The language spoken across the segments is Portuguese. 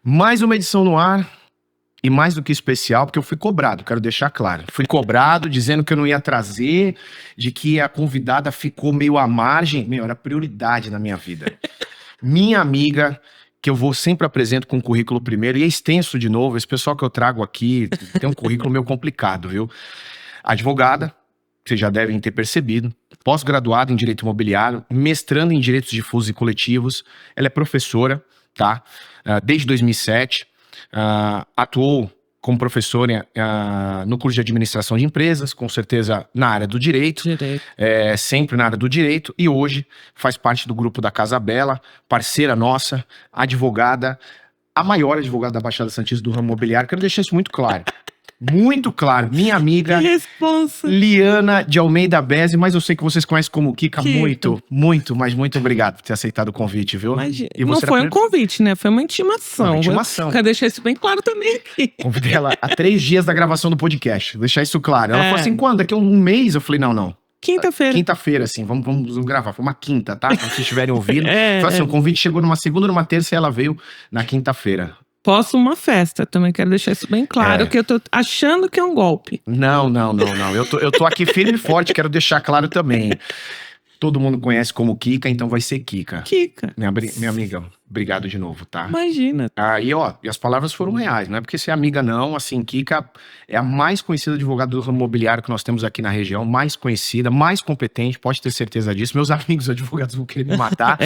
Mais uma edição no ar e mais do que especial, porque eu fui cobrado, quero deixar claro. Fui cobrado dizendo que eu não ia trazer, de que a convidada ficou meio à margem. Meu, era prioridade na minha vida. Minha amiga, que eu vou sempre apresento com o currículo primeiro, e é extenso de novo, esse pessoal que eu trago aqui tem um currículo meio complicado, viu? Advogada, vocês já devem ter percebido, pós-graduada em Direito Imobiliário, mestrando em Direitos Difusos e Coletivos, ela é professora, tá? Desde 2007, atuou como professora no curso de Administração de Empresas, com certeza na área do direito, sempre na área do direito, e hoje faz parte do grupo da Casa Bela, parceira nossa, advogada, a maior advogada da Baixada Santista do ramo imobiliário. Quero deixar isso muito claro. Muito claro, minha amiga Liana de Almeida Bezzi, mas eu sei que vocês conhecem como Kika. Muito obrigado por ter aceitado o convite, viu? Imagina. Não foi um convite, né? Foi uma intimação. Uma intimação. Quero deixar isso bem claro também aqui. Convidei ela há 3 dias da gravação do podcast, deixar isso claro. Ela falou assim, quando? Daqui a um mês? Eu falei, não. Quinta-feira. Quinta-feira, assim, vamos gravar. Foi uma quinta, tá? Quando vocês estiverem ouvindo. Foi assim, o convite chegou numa segunda, numa terça e ela veio na quinta-feira. Posso uma festa, também quero deixar isso bem claro, que eu tô achando que é um golpe. Não. Eu tô aqui firme e forte, quero deixar claro também. Todo mundo conhece como Kika, então vai ser Kika. Kika. Minha amiga, obrigado de novo, tá? Imagina. E as palavras foram reais, não é porque você é amiga não, assim, Kika é a mais conhecida advogada do ramo imobiliário que nós temos aqui na região, mais conhecida, mais competente, pode ter certeza disso. Meus amigos advogados vão querer me matar,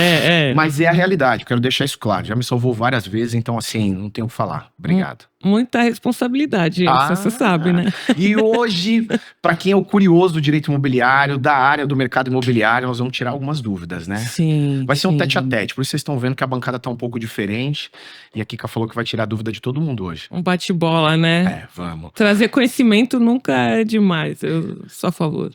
mas é a realidade, quero deixar isso claro. Já me salvou várias vezes, então assim, não tenho o que falar. Obrigado. Muita responsabilidade, você sabe, né? E hoje, para quem é o curioso do direito imobiliário, da área do mercado imobiliário, nós vamos tirar algumas dúvidas, né? Sim. Vai ser um tete-a-tete, por isso vocês estão vendo que a bancada tá um pouco diferente. E a Kika falou que vai tirar a dúvida de todo mundo hoje. Um bate-bola, né? Vamos. Trazer conhecimento nunca é demais, eu sou a favor.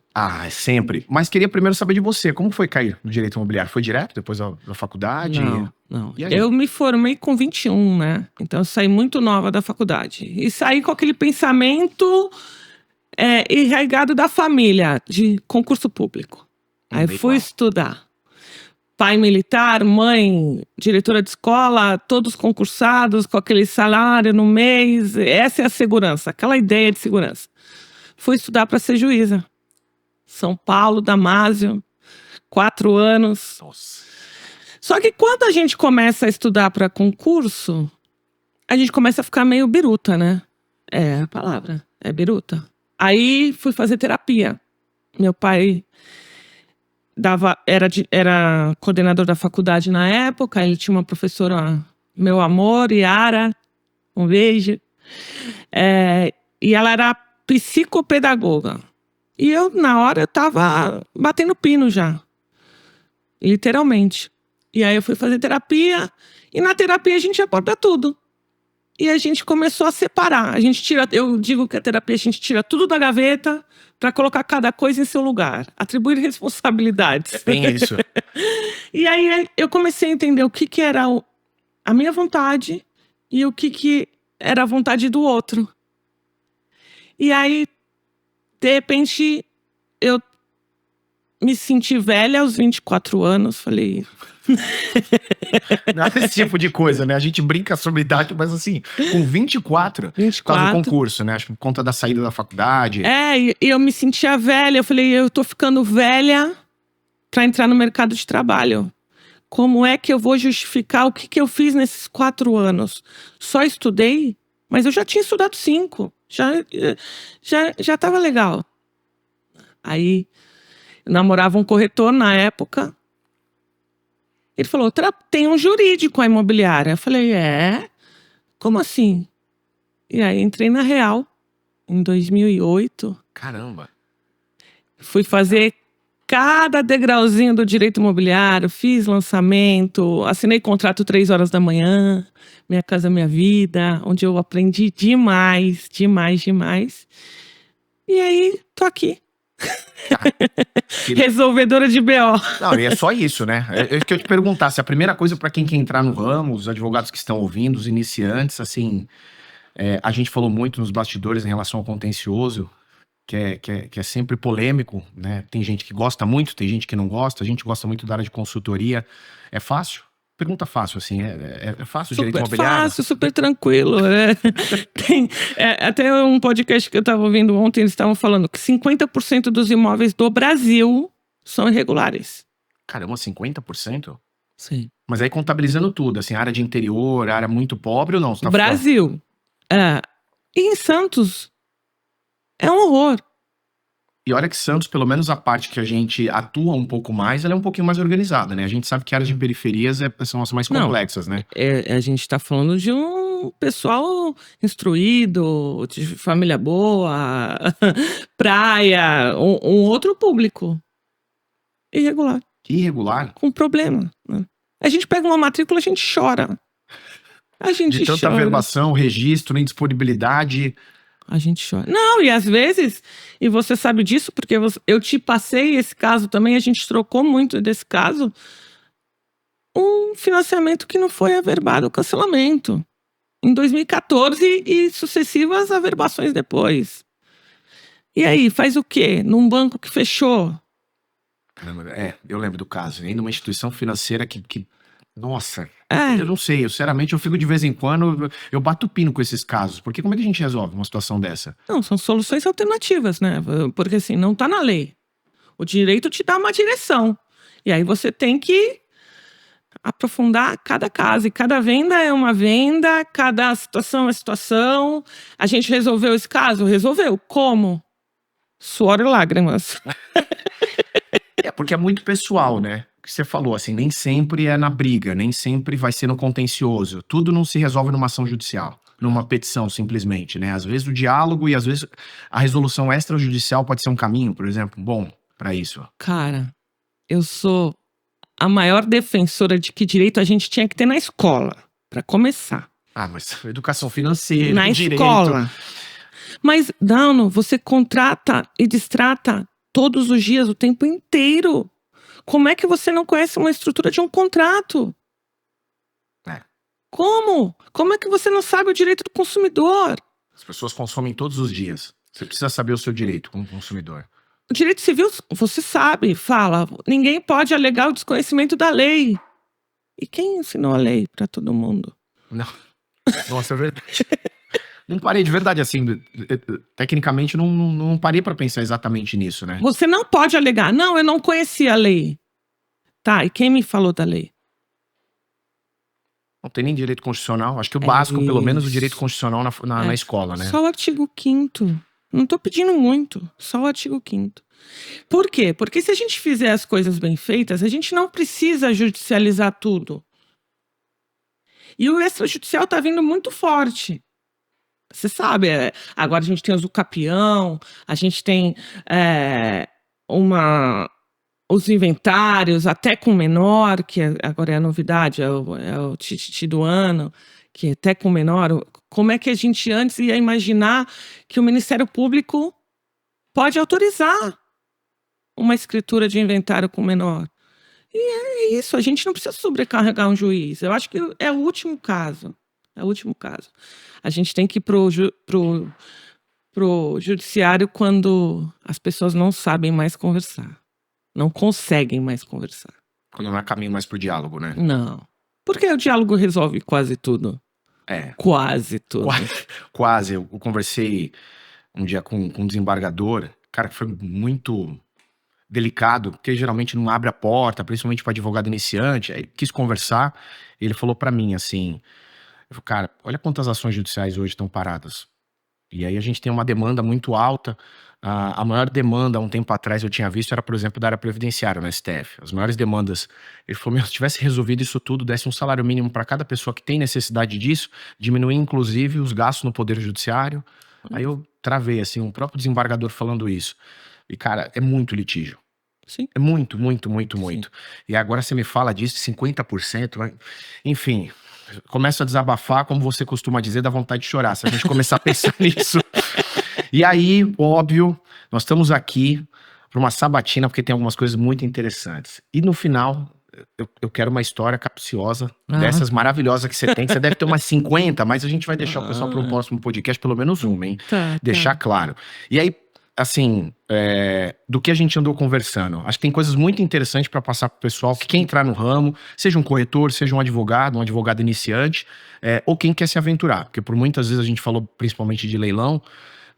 Sempre. Mas queria primeiro saber de você, como foi cair no direito imobiliário? Foi direto, depois da faculdade? Não. Eu me formei com 21, né? Então eu saí muito nova da faculdade. E saí com aquele pensamento irrigado da família, de concurso público. Aí fui estudar. Pai militar, mãe, diretora de escola, todos concursados, com aquele salário no mês. Essa é a segurança, aquela ideia de segurança. Fui estudar para ser juíza. São Paulo, Damásio, 4 anos. Nossa. Só que quando a gente começa a estudar para concurso, a gente começa a ficar meio biruta, né? É a palavra, é biruta. Aí fui fazer terapia. Meu pai era coordenador da faculdade na época, ele tinha uma professora, meu amor, Yara, um beijo. E ela era psicopedagoga. E eu, na hora, eu tava batendo pino já. Literalmente. E aí eu fui fazer terapia, e na terapia a gente aborda tudo. E a gente começou a separar. Eu digo que a terapia a gente tira tudo da gaveta para colocar cada coisa em seu lugar. Atribuir responsabilidades. É bem isso. E aí eu comecei a entender o que era a minha vontade e o que era a vontade do outro. E aí, de repente, eu me senti velha aos 24 anos. Falei... Nada desse tipo de coisa, né? A gente brinca sobre idade, mas assim, com 24, por causa do concurso, né? Acho que por conta da saída da faculdade. E eu me sentia velha. Eu falei, eu tô ficando velha para entrar no mercado de trabalho. Como é que eu vou justificar o que eu fiz nesses 4 anos? Só estudei, mas eu já tinha estudado 5. Já tava legal. Aí, eu namorava um corretor na época. Ele falou, tem um jurídico a imobiliária. Eu falei, como assim? E aí entrei na Real, em 2008. Caramba! Fui fazer cada degrauzinho do direito imobiliário, fiz lançamento, assinei contrato 3 horas da manhã, Minha Casa Minha Vida, onde eu aprendi demais. E aí, tô aqui. Resolvedora de BO. Não, e é só isso, né? Eu que eu te perguntasse, a primeira coisa para quem quer entrar no ramo, os advogados que estão ouvindo, os iniciantes, assim, a gente falou muito nos bastidores em relação ao contencioso, que é sempre polêmico, né? Tem gente que gosta muito, tem gente que não gosta, a gente gosta muito da área de consultoria. É fácil Pergunta fácil, assim, é fácil o direito Super imobiliário? fácil, super tranquilo. Até um podcast que eu estava ouvindo ontem, eles estavam falando que 50% dos imóveis do Brasil são irregulares. Caramba, 50%? Sim. Mas aí contabilizando tudo, assim, área de interior, área muito pobre ou não? Você tá falando? Brasil. E em Santos, é um horror. E olha que Santos, pelo menos a parte que a gente atua um pouco mais, ela é um pouquinho mais organizada, né? A gente sabe que áreas de periferias são as mais Não. complexas, né? A gente está falando de um pessoal instruído, de família boa, praia, um outro público. Irregular, Irregular, com problema, né? A gente pega uma matrícula, a gente chora. A gente de tanta chora. averbação, registro, indisponibilidade. A gente chora. Não, e às vezes, e você sabe disso, porque eu te passei esse caso também, a gente trocou muito desse caso, um financiamento que não foi averbado, o cancelamento. Em 2014 e sucessivas averbações depois. E aí, faz o quê? Num banco que fechou? Caramba, eu lembro do caso. Ainda uma instituição financeira que nossa, É. eu não sei, sinceramente, eu fico de vez em quando, eu bato pino com esses casos. Porque como é que a gente resolve uma situação dessa? Não, são soluções alternativas, né? Porque assim, não tá na lei. O direito te dá uma direção. E aí você tem que aprofundar cada caso. E cada venda é uma venda, cada situação é situação. A gente resolveu esse caso? Resolveu. Como? Suor e lágrimas. Porque é muito pessoal, né? O que você falou, assim, nem sempre é na briga, nem sempre vai ser no contencioso. Tudo não se resolve numa ação judicial, numa petição, simplesmente, né? Às vezes o diálogo e às vezes a resolução extrajudicial pode ser um caminho, por exemplo, bom para isso. Cara, eu sou a maior defensora de que direito a gente tinha que ter na escola, para começar. Ah, mas educação financeira, Na direito. escola. Mas, Dauno, você contrata e destrata todos os dias, o tempo inteiro. Como é que você não conhece uma estrutura de um contrato? Como? Como é que você não sabe o direito do consumidor? As pessoas consomem todos os dias. Você precisa saber o seu direito como consumidor. O direito civil, você sabe, fala, ninguém pode alegar o desconhecimento da lei. E quem ensinou a lei para todo mundo? Não. Nossa, é verdade. Não parei de verdade, assim, tecnicamente não parei para pensar exatamente nisso, né? Você não pode alegar, não, eu não conhecia a lei. Tá, e quem me falou da lei? Não tem nem direito constitucional. Acho que o básico, pelo menos, o direito constitucional na escola, né? Só o artigo 5º. Não tô pedindo muito, só o artigo 5º. Por quê? Porque se a gente fizer as coisas bem feitas, a gente não precisa judicializar tudo. E o extrajudicial tá vindo muito forte. Você sabe, agora a gente tem o usucapião, a gente tem os inventários, até com menor, que agora é a novidade, é o tititi do ano, que é até com menor. Como é que a gente antes ia imaginar que o Ministério Público pode autorizar uma escritura de inventário com menor? E é isso, a gente não precisa sobrecarregar um juiz. Eu acho que é o último caso. É o último caso. A gente tem que ir pro judiciário quando as pessoas não sabem mais conversar. Não conseguem mais conversar. Quando não há caminho mais pro diálogo, né? Não. Porque o diálogo resolve quase tudo. Quase tudo. Quase. Eu conversei um dia com um desembargador, cara, que foi muito delicado, porque geralmente não abre a porta, principalmente para advogado iniciante. Aí quis conversar, ele falou para mim assim, cara, olha quantas ações judiciais hoje estão paradas. E aí a gente tem uma demanda muito alta. A maior demanda, há um tempo atrás, eu tinha visto, era, por exemplo, da área previdenciária no STF. As maiores demandas. Ele falou, se tivesse resolvido isso tudo, desse um salário mínimo para cada pessoa que tem necessidade disso, diminuir, inclusive, os gastos no Poder Judiciário. Aí eu travei, assim, um próprio desembargador falando isso. E, cara, é muito litígio. Sim. É muito, muito, muito, muito. E agora você me fala disso, 50%. Enfim, começa a desabafar, como você costuma dizer, dá vontade de chorar. Se a gente começar a pensar nisso. E aí, óbvio, nós estamos aqui para uma sabatina, porque tem algumas coisas muito interessantes. E no final, eu quero uma história capciosa, dessas maravilhosas que você tem. Que você deve ter umas 50, mas a gente vai deixar o pessoal para um próximo podcast, pelo menos uma, hein? Tá. Deixar claro. E aí, assim, do que a gente andou conversando. Acho que tem coisas muito interessantes para passar para o pessoal que quer entrar no ramo, seja um corretor, seja um advogado iniciante, ou quem quer se aventurar. Porque por muitas vezes a gente falou principalmente de leilão,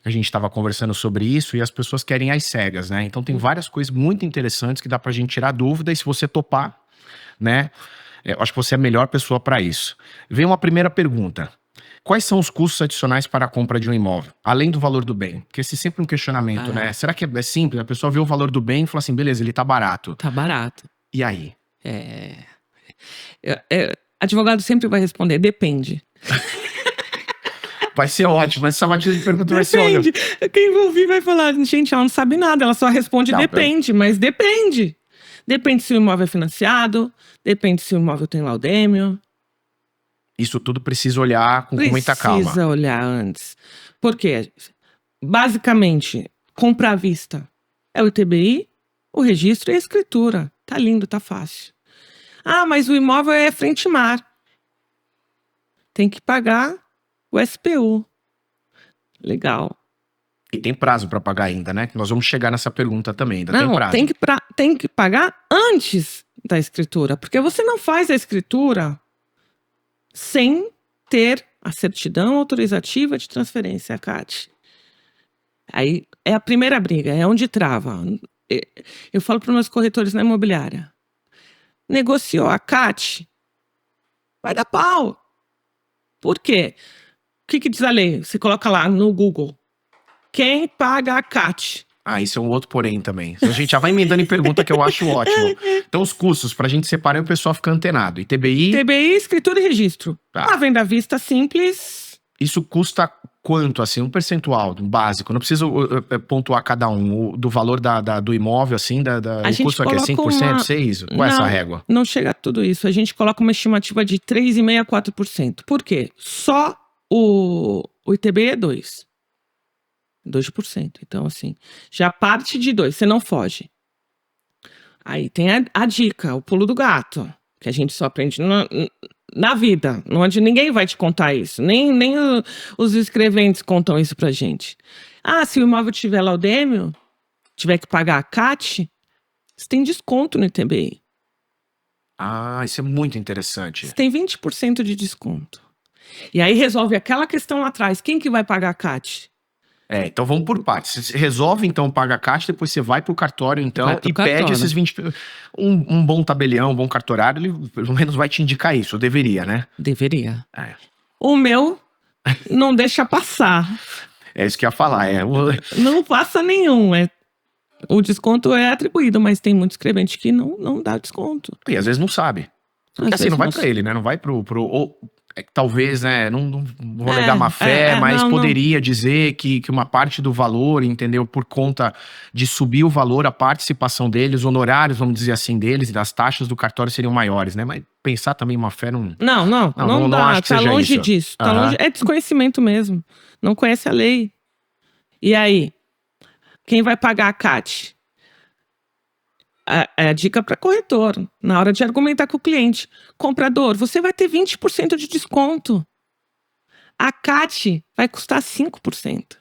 a gente estava conversando sobre isso e as pessoas querem às cegas, né? Então tem várias coisas muito interessantes que dá pra gente tirar dúvida e se você topar, né? Eu acho que você é a melhor pessoa para isso. Vem uma primeira pergunta. Quais são os custos adicionais para a compra de um imóvel, além do valor do bem? Porque esse é sempre um questionamento, né? Será que é simples? A pessoa vê o valor do bem e fala assim, beleza, ele tá barato. Tá barato. E aí? Advogado sempre vai responder, depende. Vai ser ótimo, essa batida de pergunta vai ser ótima. Depende. Quem ouvir vai falar, gente, ela não sabe nada, ela só responde depende, mas depende. Depende se o imóvel é financiado, depende se o imóvel tem laudêmio. Isso tudo precisa olhar com muita calma. Precisa olhar antes. Por quê? Basicamente, compra à vista é o ITBI, o registro e a escritura. Tá lindo, tá fácil. Ah, mas o imóvel é frente mar. Tem que pagar o SPU. Legal. E tem prazo para pagar ainda, né? Nós vamos chegar nessa pergunta também, ainda tem prazo. Tem que pagar antes da escritura, porque você não faz a escritura sem ter a certidão autorizativa de transferência, CAT. Aí é a primeira briga, é onde trava. Eu falo para os meus corretores na imobiliária. Negociou a CAT, vai dar pau. Por quê? O que diz a lei? Você coloca lá no Google. Quem paga a CAT? Isso é um outro porém também. A gente já vai emendando em pergunta que eu acho ótimo. Então, os custos, pra gente separar e o pessoal ficar antenado. ITBI, escritura e registro. Tá. A venda à vista simples. Isso custa quanto, assim? Um percentual básico? Não preciso pontuar cada um. Do valor do imóvel, assim, o custo aqui é 5%, 6%? Qual é essa régua? Não chega a tudo isso. A gente coloca uma estimativa de 3,5% a 4%. Por quê? Só o ITBI é 2%. 2%. Então, assim, já parte de 2%, você não foge. Aí tem a dica, o pulo do gato, que a gente só aprende na vida. Ninguém vai te contar isso. Nem os escreventes contam isso pra gente. Se o imóvel tiver laudêmio, tiver que pagar a CAT, você tem desconto no ITBI. Isso é muito interessante. Você tem 20% de desconto. E aí resolve aquela questão lá atrás. Quem que vai pagar a CAT? Então vamos por partes. Você resolve, então, paga a CAT, depois você vai pro cartório, então, pede esses 20%. Um bom tabelião, um bom cartorário, ele pelo menos vai te indicar isso. Deveria, né? Deveria. O meu não deixa passar. É isso que eu ia falar. Não passa nenhum. O desconto é atribuído, mas tem muito escrevente que não dá desconto. E às vezes não sabe. Porque assim, não vai pra ele, né? Não vai pro talvez, né, não vou alegar má fé, mas poderia dizer que uma parte do valor, entendeu, por conta de subir o valor, a participação deles, os honorários, vamos dizer assim, deles, e das taxas do cartório seriam maiores, né, mas pensar também má fé não dá, acho que tá seja longe isso. disso, tá longe, é desconhecimento mesmo, não conhece a lei. E aí, quem vai pagar a CAT? A dica para corretor, na hora de argumentar com o cliente. Comprador, você vai ter 20% de desconto. A CAT vai custar 5%.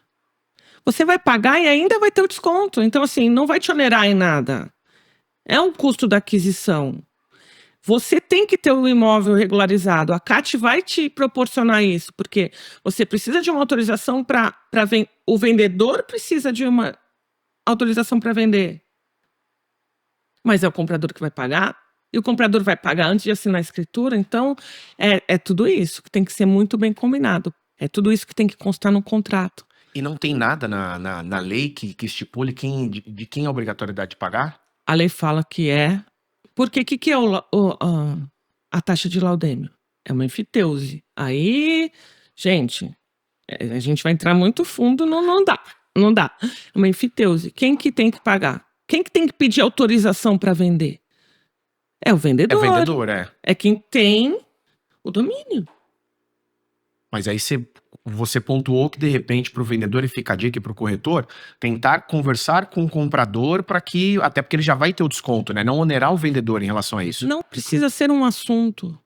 Você vai pagar e ainda vai ter o desconto. Então, assim, não vai te onerar em nada. É um custo da aquisição. Você tem que ter o imóvel regularizado. A CAT vai te proporcionar isso, porque você precisa de uma autorização para vender. O vendedor precisa de uma autorização para vender. Mas é o comprador que vai pagar, e o comprador vai pagar antes de assinar a escritura, então é tudo isso que tem que ser muito bem combinado. É tudo isso que tem que constar no contrato. E não tem nada na lei que estipule de quem é a obrigatoriedade de pagar? A lei fala que é. Porque o que é a taxa de laudêmio? É uma enfiteuse. Aí, gente, a gente vai entrar muito fundo, não dá. Não dá. É uma enfiteuse. Quem que tem que pagar? Quem que tem que pedir autorização para vender? É o vendedor. É o vendedor, É quem tem o domínio. Mas aí você pontuou que, de repente, para o vendedor, e fica a dica para o corretor, tentar conversar com o comprador até porque ele já vai ter o desconto, né? Não onerar o vendedor em relação a isso. Não precisa ser um assunto.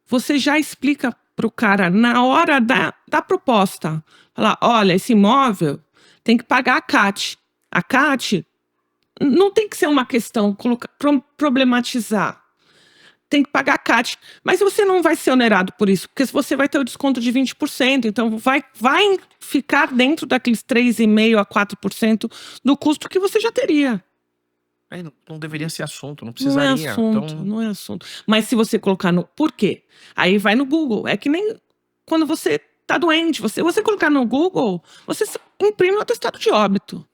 Você já explica para o cara na hora da proposta. Falar, olha, esse imóvel tem que pagar a CAT. A CAT não tem que ser uma questão, problematizar. Tem que pagar a CAT. Mas você não vai ser onerado por isso, porque você vai ter o desconto de 20%. Então, vai ficar dentro daqueles 3,5% a 4% do custo que você já teria. Não deveria ser assunto, não Não é precisaria. assunto, Então, não é assunto. Mas se você colocar no... Por quê? Aí vai no Google. É que nem quando você tá doente. Você colocar no Google, você imprime o atestado de óbito.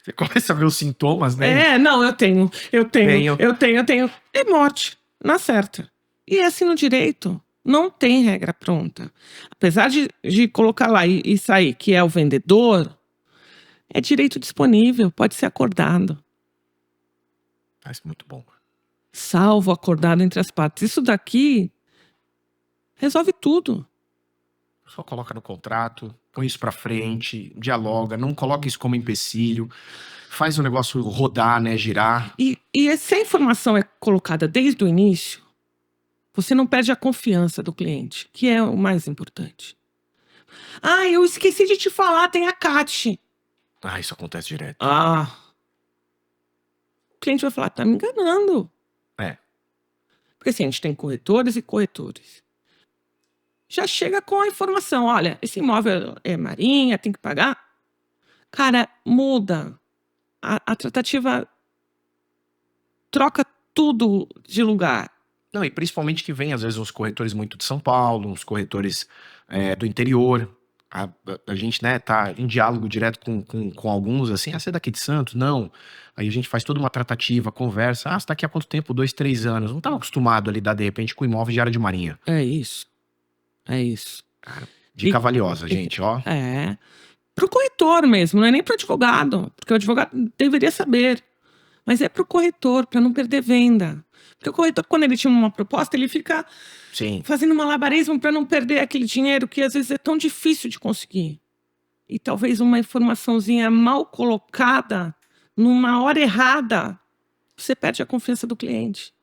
você começa a ver os sintomas, né? Não, eu tenho. Tenho. É morte, na certa. E é assim no direito. Não tem regra pronta. Apesar de colocar lá e sair que é o vendedor, é direito disponível, pode ser acordado. Isso é muito bom. Salvo acordado entre as partes. Isso daqui resolve tudo. Só coloca no contrato, põe isso pra frente, dialoga, não coloca isso como empecilho, faz o negócio rodar, né, girar. E se a informação é colocada desde o início, você não perde a confiança do cliente, que é o mais importante. Ah, eu esqueci de te falar, tem a CAT. Isso acontece direto. O cliente vai falar, tá me enganando. Porque assim, a gente tem corretores e corretores. Já chega com a informação, olha, esse imóvel é marinha, tem que pagar. Cara, muda. A tratativa troca tudo de lugar. Não, e principalmente que vem, às vezes, uns corretores muito de São Paulo, uns corretores do interior. A gente, né, tá em diálogo direto com alguns, assim, você é daqui de Santos? Não. Aí a gente faz toda uma tratativa, conversa. Você tá aqui há quanto tempo? 2, 3 anos. Não tava acostumado a lidar, de repente, com imóveis de área de marinha. É isso. É isso. Cara, dica valiosa, gente, ó. Pro corretor mesmo, não é nem pro advogado, porque o advogado deveria saber. Mas é pro corretor, para não perder venda. Porque o corretor, quando ele tinha uma proposta, ele fica fazendo malabarismo para não perder aquele dinheiro que às vezes é tão difícil de conseguir. E talvez uma informaçãozinha mal colocada, numa hora errada, você perde a confiança do cliente.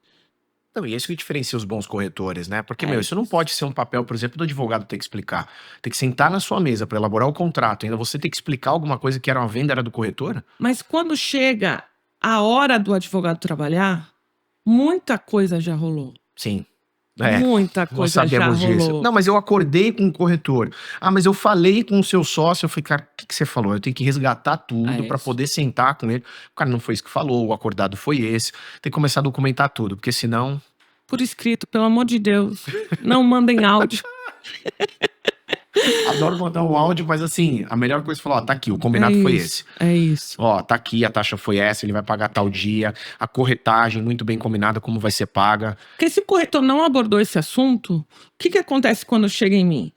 Então, e é isso que diferencia os bons corretores, né? Porque, isso não pode ser um papel, por exemplo, do advogado ter que explicar. Tem que sentar na sua mesa para elaborar o contrato. Ainda você tem que explicar alguma coisa que era uma venda, era do corretor? Mas quando chega a hora do advogado trabalhar, muita coisa já rolou. Sim. Muita coisa já rolou. Disso. Não, mas eu acordei com o corretor. Mas eu falei com o seu sócio. Eu falei, cara, o que você falou? Eu tenho que resgatar tudo para poder sentar com ele. O cara não foi isso que falou, o acordado foi esse. Tem que começar a documentar tudo, porque senão... Por escrito, pelo amor de Deus. Não mandem áudio. Adoro mandar um áudio, mas assim, a melhor coisa é falar, tá aqui, o combinado foi esse. É isso. Tá aqui, a taxa foi essa, ele vai pagar tal dia, a corretagem muito bem combinada, como vai ser paga. Porque se o corretor não abordou esse assunto, o que acontece quando chega em mim?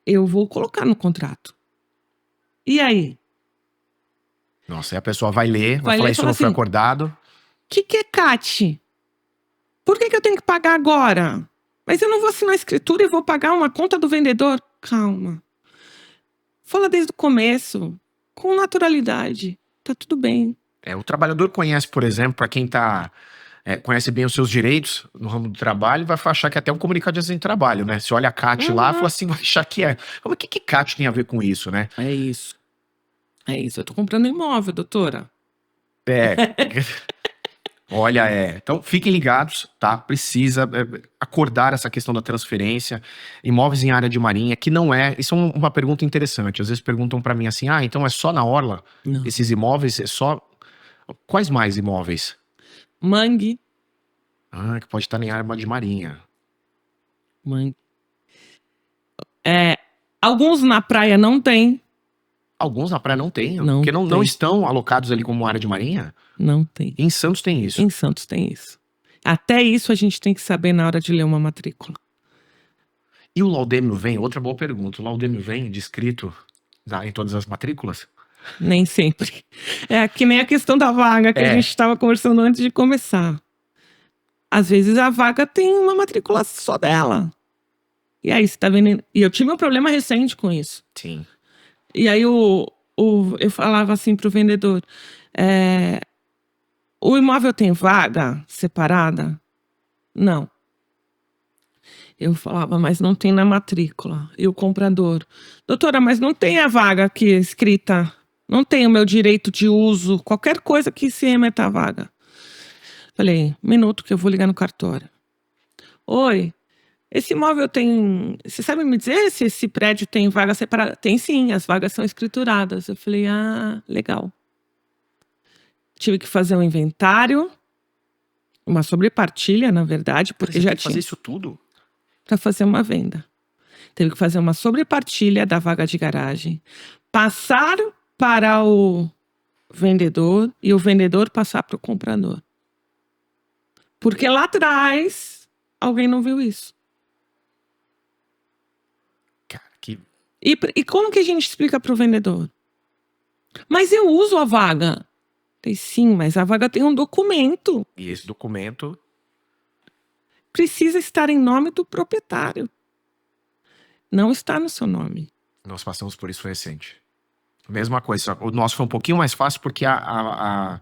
Eu vou colocar no contrato. E aí? Nossa, aí a pessoa vai ler, vai falar, isso não foi acordado. O que é CAT? Por que eu tenho que pagar agora? Mas eu não vou assinar a escritura e vou pagar uma conta do vendedor? Calma. Fala desde o começo, com naturalidade. Tá tudo bem. O trabalhador conhece, por exemplo, para quem conhece bem os seus direitos no ramo do trabalho, vai achar que é até um comunicado de acidente de trabalho, né? Se olha a CAT lá, fala assim, vai achar que é. Mas o que CAT tem a ver com isso, né? É isso. Eu tô comprando imóvel, doutora. Olha, então fiquem ligados, tá? Precisa acordar essa questão da transferência, imóveis em área de marinha, que não isso é uma pergunta interessante, às vezes perguntam pra mim assim, então é só na orla? Não. Esses imóveis, é só... Quais mais imóveis? Mangue. Que pode estar em área de marinha. Mangue. Alguns na praia não tem. Alguns na praia não tem, não porque tem. Não estão alocados ali como área de marinha? Não tem. Em Santos tem isso? Em Santos tem isso. Até isso a gente tem que saber na hora de ler uma matrícula. E o laudêmio vem? Outra boa pergunta. O laudêmio vem descrito em todas as matrículas? Nem sempre. É que nem a questão da vaga que a gente estava conversando antes de começar. Às vezes a vaga tem uma matrícula só dela. E aí você tá vendo... E eu tive um problema recente com isso. Sim. E aí eu falava assim pro vendedor, o imóvel tem vaga separada? Não. Eu falava, mas não tem na matrícula. E o comprador, doutora, mas não tem a vaga aqui escrita. Não tem o meu direito de uso, qualquer coisa que se remeta à vaga. Falei, minuto que eu vou ligar no cartório. Oi, esse imóvel tem... Você sabe me dizer se esse prédio tem vaga separada? Tem sim, as vagas são escrituradas. Eu falei, legal. Tive que fazer um inventário, uma sobrepartilha, na verdade, porque já tinha... fazer isso tudo? Para fazer uma venda. Teve que fazer uma sobrepartilha da vaga de garagem, passar para o vendedor e o vendedor passar para o comprador. Porque lá atrás alguém não viu isso. Cara, que... E como que a gente explica para o vendedor? Mas eu uso a vaga. Falei, sim, mas a vaga tem um documento. E esse documento... precisa estar em nome do proprietário. Não está no seu nome. Nós passamos por isso recente. Mesma coisa, só o nosso foi um pouquinho mais fácil porque a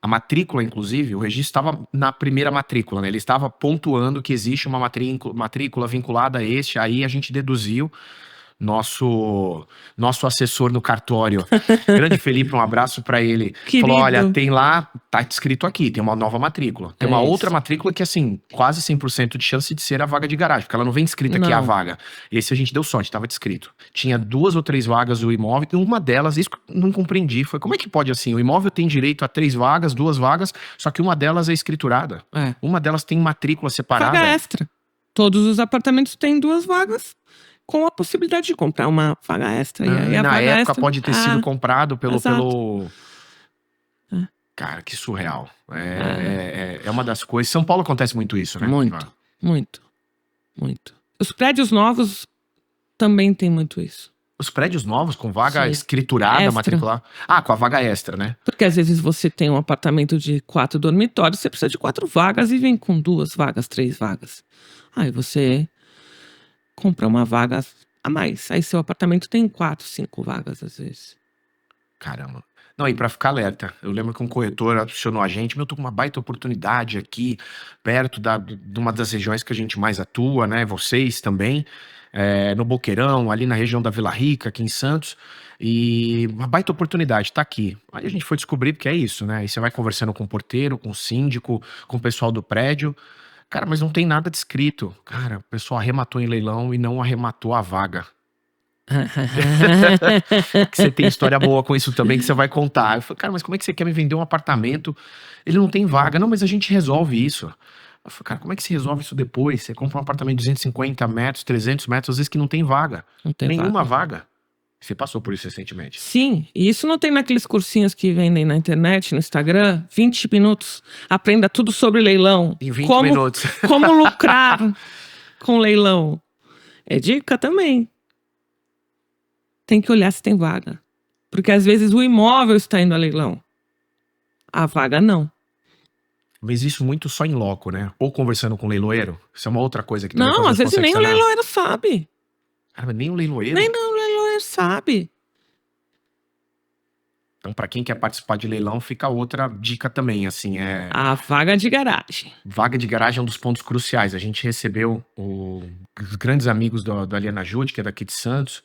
matrícula, inclusive, o registro estava na primeira matrícula, né? Ele estava pontuando que existe uma matrícula vinculada a este, aí a gente deduziu. Nosso assessor no cartório, grande Felipe, um abraço pra ele. Querido. Falou, olha, tem lá, tá escrito aqui, tem uma nova matrícula. Tem uma outra matrícula que, assim, quase 100% de chance de ser a vaga de garagem, porque ela não vem escrita aqui a vaga. Esse a gente deu sorte, tava descrito. Tinha 2 ou 3 vagas do imóvel, e uma delas, isso que eu não compreendi, foi como é que pode assim? O imóvel tem direito a 3 vagas, 2 vagas, só que uma delas é escriturada. Uma delas tem matrícula separada. Vaga extra. Todos os apartamentos têm 2 vagas, com a possibilidade de comprar uma vaga extra. E aí a na vaga época extra, pode ter sido comprado pelo... É. Cara, que surreal. É uma das coisas... São Paulo acontece muito isso, né? Muito. Os prédios novos também tem muito isso. Os prédios novos com vaga escriturada, matricular? Com a vaga extra, né? Porque às vezes você tem um apartamento de 4 dormitórios, você precisa de 4 vagas e vem com 2 vagas, 3 vagas. Aí você... compra uma vaga a mais. Aí seu apartamento tem 4, 5 vagas, às vezes. Caramba. Não, e pra ficar alerta, eu lembro que um corretor acionou a gente, eu tô com uma baita oportunidade aqui, perto de uma das regiões que a gente mais atua, né? Vocês também, no Boqueirão, ali na região da Vila Rica, aqui em Santos. E uma baita oportunidade, tá aqui. Aí a gente foi descobrir que é isso, né? Aí você vai conversando com o porteiro, com o síndico, com o pessoal do prédio. Cara, mas não tem nada descrito. Cara, o pessoal arrematou em leilão e não arrematou a vaga. Que você tem história boa com isso também, que você vai contar. Eu falei, cara, mas como é que você quer me vender um apartamento? Ele não tem vaga. Não, mas a gente resolve isso. Eu falei, cara, como é que você resolve isso depois? Você compra um apartamento de 250 metros, 300 metros, às vezes que não tem vaga. Não tem nenhuma vaga. Você passou por isso recentemente. Sim, e isso não tem naqueles cursinhos que vendem na internet, no Instagram? 20 minutos, aprenda tudo sobre leilão. Em 20 minutos. Como lucrar com leilão. É dica também. Tem que olhar se tem vaga. Porque às vezes o imóvel está indo a leilão. A vaga não. Mas isso muito só em loco, né? Ou conversando com o leiloeiro. Isso é uma outra coisa que também não, às vezes nem o leiloeiro sabe. Cara, nem o leiloeiro? Nem o leiloeiro sabe. Então, para quem quer participar de leilão, fica outra dica também, assim, a vaga de garagem. Vaga de garagem é um dos pontos cruciais. A gente recebeu os grandes amigos do Aliana Jude, que é daqui de Santos,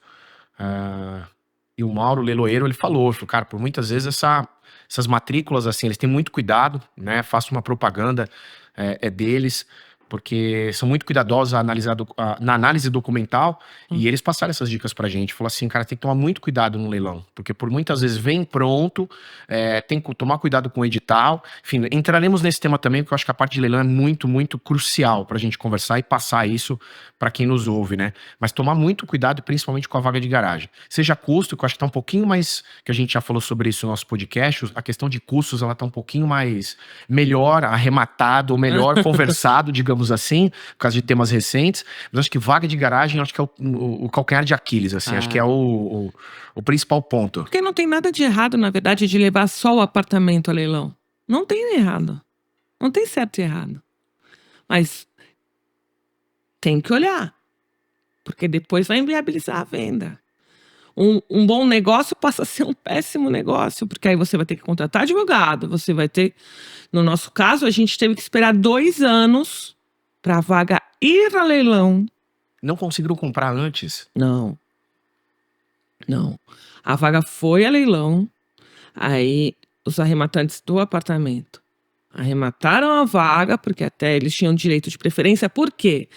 e o Mauro, leiloeiro, ele falou, cara, por muitas vezes essas matrículas, assim, eles têm muito cuidado, né? Faço uma propaganda deles, porque são muito cuidadosos na análise documental, e eles passaram essas dicas pra gente. Falou assim, cara, tem que tomar muito cuidado no leilão, porque por muitas vezes vem pronto, tem que tomar cuidado com o edital. Enfim, entraremos nesse tema também, porque eu acho que a parte de leilão é muito, muito crucial pra gente conversar e passar isso pra quem nos ouve, né? Mas tomar muito cuidado, principalmente com a vaga de garagem. Seja custo, que eu acho que tá um pouquinho mais, que a gente já falou sobre isso no nosso podcast, a questão de custos, ela tá um pouquinho mais melhor arrematado, ou melhor conversado, digamos assim, por causa de temas recentes, mas acho que vaga de garagem, acho que é o calcanhar de Aquiles, assim, acho que é o principal ponto. Porque não tem nada de errado, na verdade, de levar só o apartamento a leilão. Não tem errado. Não tem certo e errado. Mas tem que olhar, porque depois vai inviabilizar a venda. Um bom negócio passa a ser um péssimo negócio, porque aí você vai ter que contratar advogado, você vai ter... No nosso caso, a gente teve que esperar 2 anos para a vaga ir a leilão. Não conseguiram comprar antes? Não. A vaga foi a leilão. Aí os arrematantes do apartamento arremataram a vaga, porque até eles tinham direito de preferência. Por quê?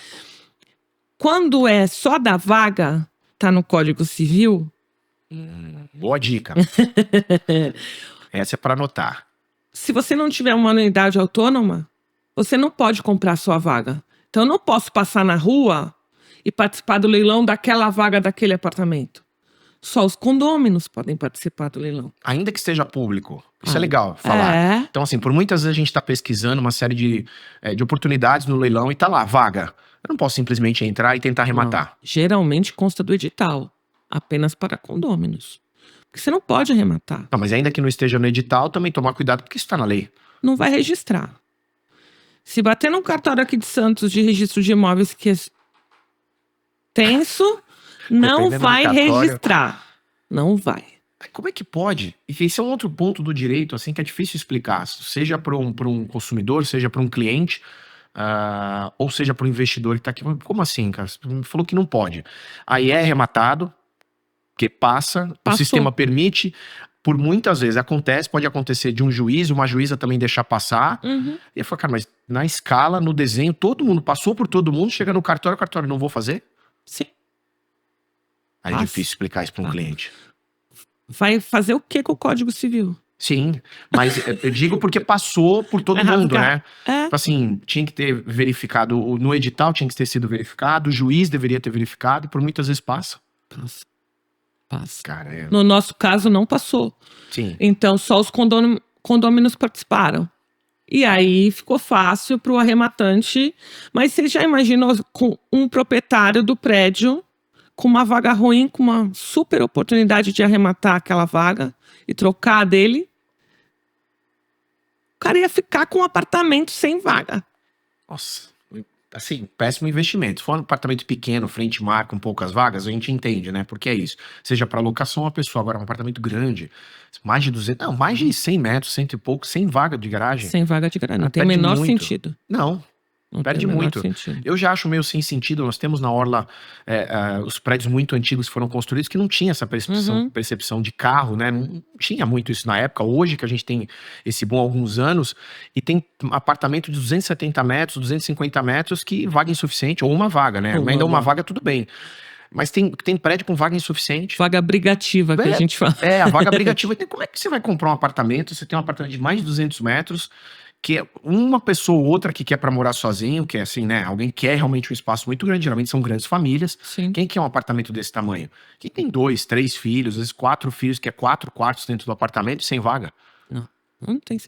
Quando é só da vaga, tá no Código Civil. Boa dica. Essa é para anotar. Se você não tiver uma unidade autônoma, você não pode comprar sua vaga. Então eu não posso passar na rua e participar do leilão daquela vaga daquele apartamento. Só os condôminos podem participar do leilão. Ainda que esteja público. Isso é legal falar. Então, assim, por muitas vezes a gente está pesquisando uma série de oportunidades no leilão e tá lá, vaga. Eu não posso simplesmente entrar e tentar arrematar. Não. Geralmente consta do edital, apenas para condôminos. Porque você não pode arrematar. Não, mas ainda que não esteja no edital, também tomar cuidado, porque isso está na lei. Não vai registrar. Se bater num cartório aqui de Santos de registro de imóveis que é tenso, não vai registrar. Não vai. Como é que pode? E esse é um outro ponto do direito, assim, que é difícil explicar. Seja para um consumidor, seja para um cliente, ou seja para um investidor que está aqui. Como assim, cara? Você me falou que não pode. Aí é arrematado, que passa, o sistema permite. Por muitas vezes acontece, pode acontecer de um juiz, uma juíza também deixar passar. E eu falo, cara, mas na escala, no desenho, todo mundo passou por todo mundo, chega no cartório, o cartório não vou fazer? Sim. Aí é difícil explicar isso para um cliente. Vai fazer o que com o Código Civil? Sim, mas eu digo porque passou por todo mundo, né? Assim, tinha que ter verificado, no edital tinha que ter sido verificado, o juiz deveria ter verificado, e por muitas vezes passa. Passa. Cara, No nosso caso, não passou. Sim. Então, só os condôminos participaram. E aí ficou fácil para o arrematante. Mas você já imaginou com um proprietário do prédio com uma vaga ruim, com uma super oportunidade de arrematar aquela vaga e trocar dele? O cara ia ficar com um apartamento sem vaga. Nossa, assim, péssimo investimento. Se for um apartamento pequeno, frente mar, com poucas vagas, a gente entende, né? Porque é isso. Seja para locação, a pessoa agora é um apartamento grande, mais de 200, não, mais de 100 metros, 100 e pouco, sem vaga de garagem. Sem vaga de garagem, não tem o menor sentido. Não perde muito. Eu já acho meio sem sentido. Nós temos na orla os prédios muito antigos que foram construídos que não tinha essa percepção de carro, né? Não tinha muito isso na época. Hoje que a gente tem esse bom há alguns anos e tem apartamento de 270 metros, 250 metros que vaga insuficiente, ou uma vaga, né? Ainda uma vaga tudo bem. Mas tem prédio com vaga insuficiente. Vaga brigativa, que a gente fala. A vaga brigativa. Então, como é que você vai comprar um apartamento? Você tem um apartamento de mais de 200 metros, que é uma pessoa ou outra que quer para morar sozinho, que é assim, né? Alguém quer realmente um espaço muito grande, geralmente são grandes famílias. Sim. Quem quer um apartamento desse tamanho? Quem tem 2, 3 filhos, às vezes 4 filhos, que é 4 quartos dentro do apartamento sem vaga? Não tem.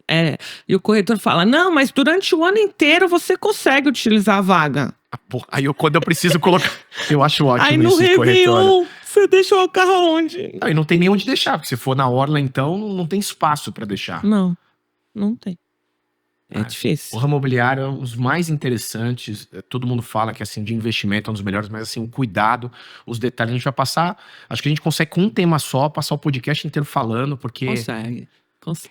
E o corretor fala: não, mas durante o ano inteiro você consegue utilizar a vaga. Aí quando eu preciso colocar. Eu acho ótimo aí no Réveillon, você deixou o carro onde? Não, e não tem nem onde deixar, porque se for na orla, então, não tem espaço para deixar. Não tem. É difícil. O ramo imobiliário é um dos mais interessantes. Todo mundo fala que assim, de investimento é um dos melhores, mas assim, o cuidado, os detalhes, a gente vai passar. Acho que a gente consegue, com um tema só, passar o podcast inteiro falando, porque. Consegue.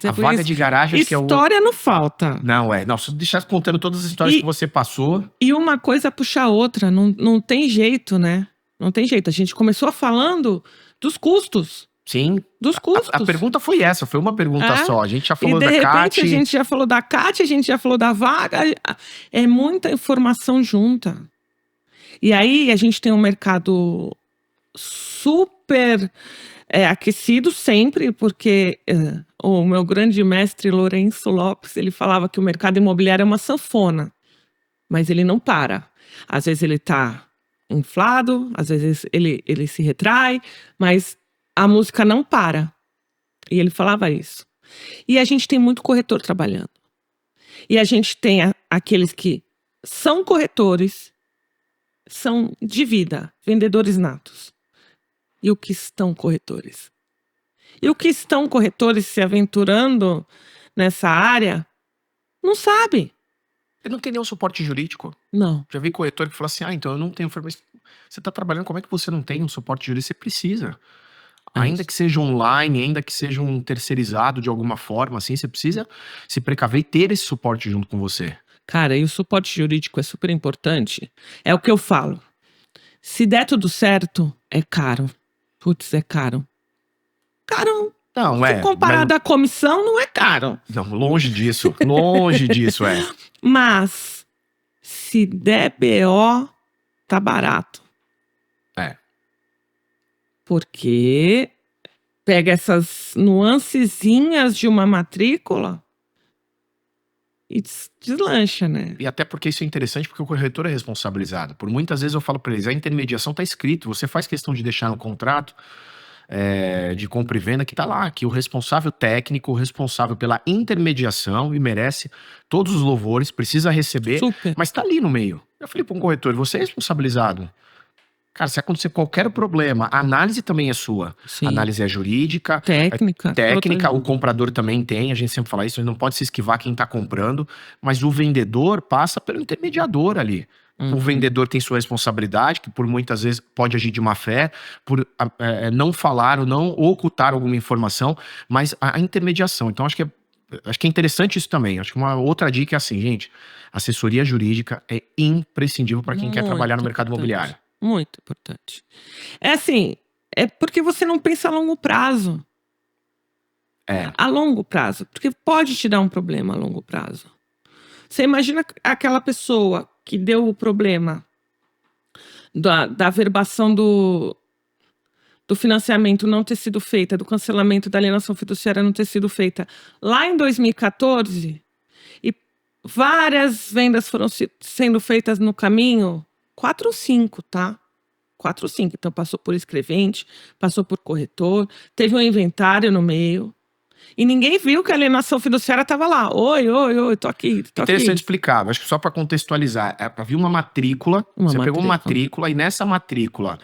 A vaga de garagem que é o. História não falta. Não, se eu deixar contando todas as histórias que você passou. E uma coisa puxa a outra, não tem jeito, né? Não tem jeito. A gente começou falando dos custos. Sim. Dos custos. A pergunta foi essa, foi uma pergunta só. A gente já falou da CAT. A gente já falou da CAT, a gente já falou da vaga. É muita informação junta. E aí a gente tem um mercado super aquecido sempre, porque o meu grande mestre Lourenço Lopes, ele falava que o mercado imobiliário é uma sanfona, mas ele não para. Às vezes ele está inflado, às vezes ele se retrai, mas a música não para. E ele falava isso. E a gente tem muito corretor trabalhando. E a gente tem aqueles que são corretores, são de vida, vendedores natos. E o que estão corretores? E o que estão corretores se aventurando nessa área, não sabe. Ele não tem nenhum suporte jurídico. Não. Já vi corretor que fala assim, então eu não tenho... Você está trabalhando, como é que você não tem um suporte jurídico? Você precisa. Ainda que seja online, ainda que seja um terceirizado de alguma forma, assim, você precisa se precaver e ter esse suporte junto com você. Cara, e o suporte jurídico é super importante. É o que eu falo. Se der tudo certo, é caro. Putz, é caro. Caro, Não, se mas comparado à comissão, não é caro. não, longe disso. Longe disso, Mas, se der BO, tá barato. É. Porque pega essas nuancezinhas de uma matrícula e deslancha, né? E até porque isso é interessante porque o corretor é responsabilizado. Por muitas vezes eu falo para eles, a intermediação está escrito, você faz questão de deixar no contrato de compra e venda que está lá, que o responsável técnico, o responsável pela intermediação e merece todos os louvores, precisa receber, Super. mas está ali no meio. Eu falei para um corretor, você é responsabilizado. Cara, se acontecer qualquer problema, a análise também é sua. Sim. A análise é jurídica, Técnica. técnica, o comprador também tem, a gente sempre fala isso, ele não pode se esquivar quem está comprando, mas o vendedor passa pelo intermediador ali. O vendedor tem sua responsabilidade, que por muitas vezes pode agir de má fé, por não falar ou não ocultar alguma informação, mas a intermediação. Então acho que é interessante isso também. Acho que uma outra dica é assim, gente, assessoria jurídica é imprescindível para quem quer trabalhar no mercado imobiliário. Muito importante. É assim, é porque você não pensa a longo prazo. A longo prazo. Porque pode te dar um problema a longo prazo. Você imagina aquela pessoa que deu o problema da averbação do financiamento não ter sido feita, do cancelamento da alienação fiduciária não ter sido feita lá em 2014 e várias vendas foram sendo feitas no caminho, 4 ou 5, tá? 4 ou 5. Então passou por escrevente, passou por corretor, teve um inventário no meio. E ninguém viu que a alienação fiduciária estava lá. Oi, tô aqui, Interessante explicar, acho que só para contextualizar, havia uma matrícula, pegou uma matrícula e nessa matrícula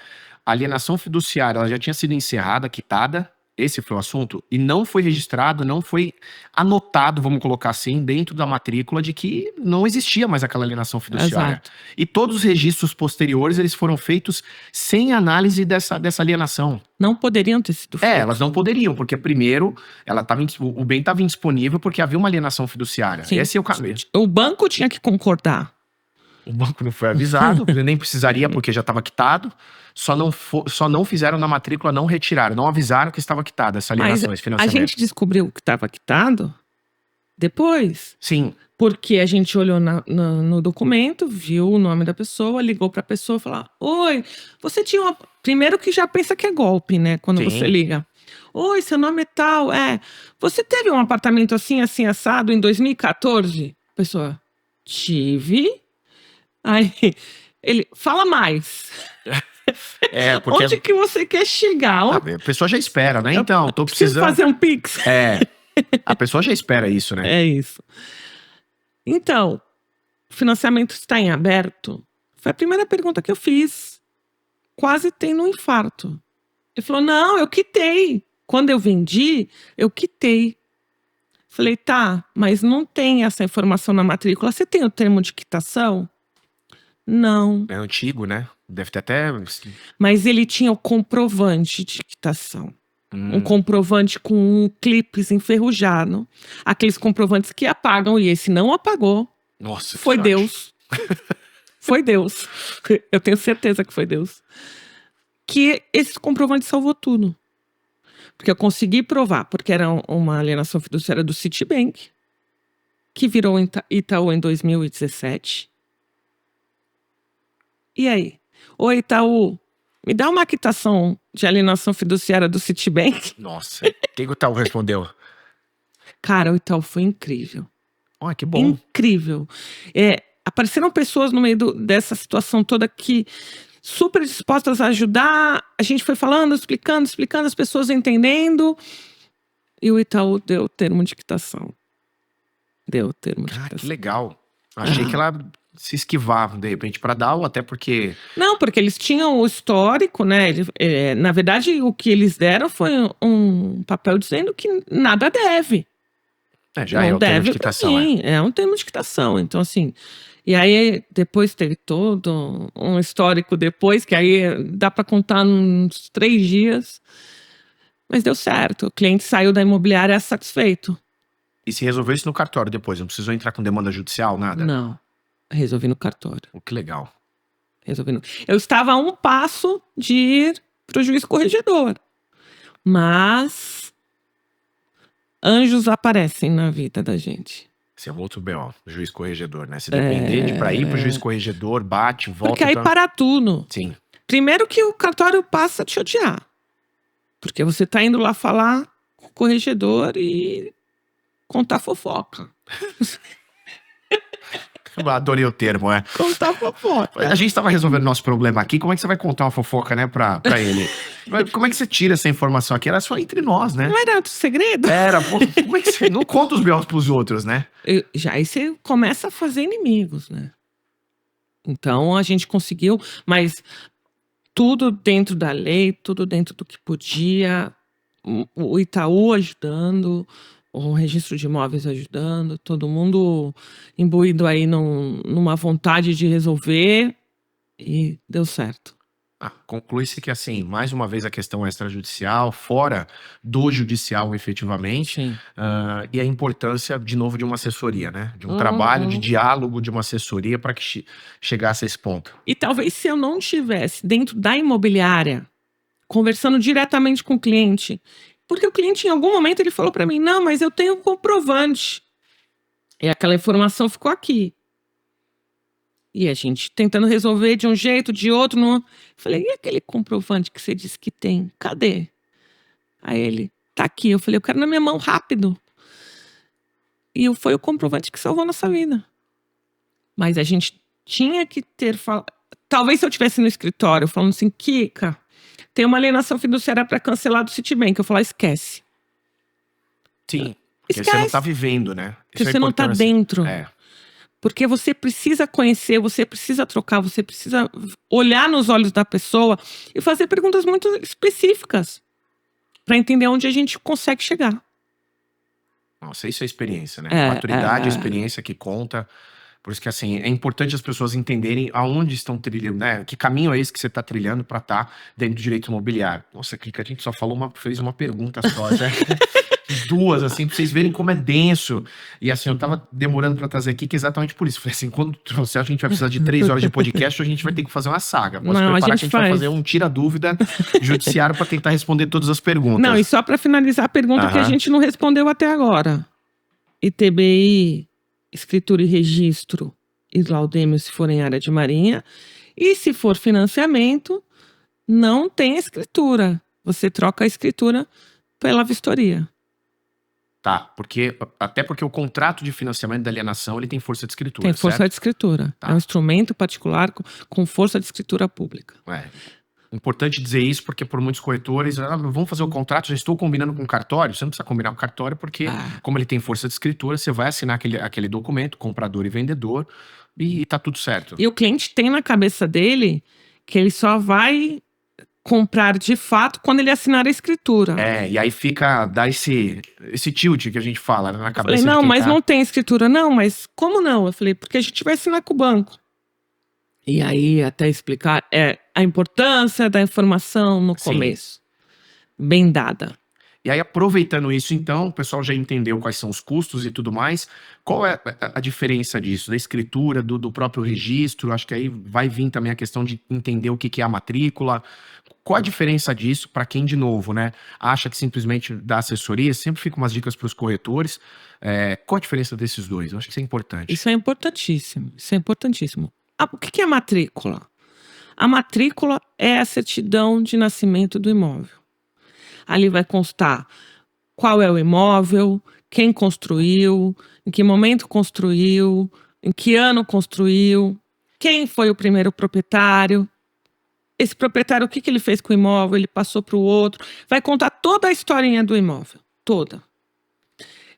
a alienação fiduciária ela já tinha sido encerrada, quitada, esse foi o assunto, e não foi registrado, não foi anotado, vamos colocar assim, dentro da matrícula de que não existia mais aquela alienação fiduciária. Exato. E todos os registros posteriores, eles foram feitos sem análise dessa alienação. Não poderiam ter sido feitos. Elas não poderiam, porque primeiro o bem estava indisponível porque havia uma alienação fiduciária. Sim. Esse é o caminho. O banco tinha que concordar. O banco não foi avisado, nem precisaria porque já estava quitado. Só não fizeram na matrícula, não retiraram, não avisaram que estava quitada essa alienação, esse A financiamento. gente descobriu que estava quitado depois. Sim. Porque a gente olhou no documento, viu o nome da pessoa, ligou para a pessoa e falou: oi, você tinha uma... Primeiro que já pensa que é golpe, né? Quando Sim. você liga. Oi, seu nome é tal. Você teve um apartamento assim, assim, assado em 2014? Pessoa, tive. Aí, ele, fala mais. Porque... Onde que você quer chegar? A pessoa já espera, né? Então, tô precisando... fazer um Pix. A pessoa já espera isso, né? É isso. Então, o financiamento está em aberto? Foi a primeira pergunta que eu fiz. Quase tendo um infarto. Ele falou, não, eu quitei. Quando eu vendi, eu quitei. Falei, tá, mas não tem essa informação na matrícula. Você tem o termo de quitação? Não. É antigo, né? Deve ter até... Mas ele tinha o comprovante de quitação. Um comprovante com um clipes enferrujado. Aqueles comprovantes que apagam, e esse não apagou. Nossa, foi Deus. Foi Deus. Eu tenho certeza que foi Deus. Que esse comprovante salvou tudo. Porque eu consegui provar, porque era uma alienação fiduciária do Citibank, que virou Itaú em 2017. E aí? Oi, Itaú, me dá uma quitação de alienação fiduciária do Citibank? Nossa, o que o Itaú respondeu? Cara, o Itaú foi incrível. Que bom. Incrível. Apareceram pessoas no meio dessa situação toda que super dispostas a ajudar. A gente foi falando, explicando, as pessoas entendendo. E o Itaú deu o termo de quitação. Deu o termo de quitação. Que legal. Achei que ela se esquivava, de repente, para dar, ou até porque... Não, porque eles tinham o histórico, né? Na verdade, o que eles deram foi um papel dizendo que nada deve. Já não é o termo de quitação. É um termo de quitação. Então, assim... E aí, depois teve todo um histórico depois, que aí dá para contar uns 3 dias. Mas deu certo. O cliente saiu da imobiliária satisfeito. E se resolveu isso no cartório depois? Não precisou entrar com demanda judicial, nada? Não. Resolvi no cartório. Que legal. Eu estava a um passo de ir para o juiz corregedor. Mas anjos aparecem na vida da gente. Esse é outro BO, juiz corregedor, né? Se depender de pra ir pro juiz corregedor, bate, volta. Porque aí para tudo. Sim. Primeiro que o cartório passa a te odiar. Porque você tá indo lá falar com o corregedor e contar fofoca. Eu adorei o termo, é. Contar fofoca. A gente tava resolvendo nosso problema aqui, como é que você vai contar uma fofoca, né, pra ele? Como é que você tira essa informação aqui? Era só entre nós, né? Não era outro segredo? Era, pô, como é que você não conta os BOs pros outros, né? Aí você começa a fazer inimigos, né? Então a gente conseguiu, mas tudo dentro da lei, tudo dentro do que podia. O Itaú ajudando, o registro de imóveis ajudando, todo mundo imbuído aí numa vontade de resolver e deu certo. Conclui-se que, assim, mais uma vez a questão extrajudicial, fora do judicial efetivamente, Sim. e a importância, de novo, de uma assessoria, né? De um trabalho, de diálogo, de uma assessoria para que chegasse a esse ponto. E talvez se eu não estivesse dentro da imobiliária, conversando diretamente com o cliente, porque o cliente em algum momento ele falou para mim, não, mas eu tenho comprovante. E aquela informação ficou aqui. E a gente tentando resolver de um jeito, de outro. Falei, e aquele comprovante que você disse que tem? Cadê? Aí ele, tá aqui. Eu falei, eu quero na minha mão, rápido. E foi o comprovante que salvou nossa vida. Mas a gente tinha que ter... Talvez se eu estivesse no escritório falando assim, Kika, tem uma alienação fiduciária para cancelar do Citibank. Eu falar, esquece. Sim, porque você não tá vivendo, né? Porque você não tá dentro. É. Porque você precisa conhecer, você precisa trocar, você precisa olhar nos olhos da pessoa e fazer perguntas muito específicas para entender onde a gente consegue chegar. Nossa, isso é experiência, né? Maturidade, experiência que conta. Por isso que, assim, é importante as pessoas entenderem aonde estão trilhando, né? Que caminho é esse que você está trilhando para estar dentro do direito imobiliário. Nossa, Kika, a gente só fez uma pergunta só, né? Duas, assim, pra vocês verem como é denso. E assim, eu tava demorando pra trazer aqui, que exatamente por isso. Falei assim, quando trouxer, a gente vai precisar de 3 horas de podcast, a gente vai ter que fazer uma saga. Posso preparar que a gente vai fazer um tira-dúvida judiciário pra tentar responder todas as perguntas. Não, e só pra finalizar a pergunta que a gente não respondeu até agora. ITBI, escritura e registro, e laudêmio se for em área de marinha. E se for financiamento, não tem escritura. Você troca a escritura pela vistoria. Tá, até porque o contrato de financiamento da alienação, ele tem força de escritura, Tem força certo? de escritura. Tá. É um instrumento particular com força de escritura pública. Importante dizer isso, porque por muitos corretores, vamos fazer o contrato, já estou combinando com o cartório. Você não precisa combinar com o cartório, porque como ele tem força de escritura, você vai assinar aquele documento, comprador e vendedor, e tá tudo certo. E o cliente tem na cabeça dele que ele só vai comprar de fato quando ele assinar a escritura. E aí dá esse tilt que a gente fala na cabeça. Eu falei, não, mas não tem escritura. Não, mas como não? Eu falei, porque a gente vai assinar com o banco. E aí, até explicar, a importância da informação no começo. Bem dada. E aí, aproveitando isso, então, o pessoal já entendeu quais são os custos e tudo mais. Qual é a diferença disso? Da escritura, do próprio registro? Acho que aí vai vir também a questão de entender o que é a matrícula. Qual a diferença disso para quem, de novo, né, acha que simplesmente dá assessoria? Sempre fica umas dicas para os corretores. Qual a diferença desses dois? Eu acho que isso é importante. Isso é importantíssimo. Isso é importantíssimo. O que é matrícula? A matrícula é a certidão de nascimento do imóvel. Ali vai constar qual é o imóvel, quem construiu, em que momento construiu, em que ano construiu, quem foi o primeiro proprietário. Esse proprietário, o que ele fez com o imóvel, ele passou para o outro. Vai contar toda a historinha do imóvel, toda.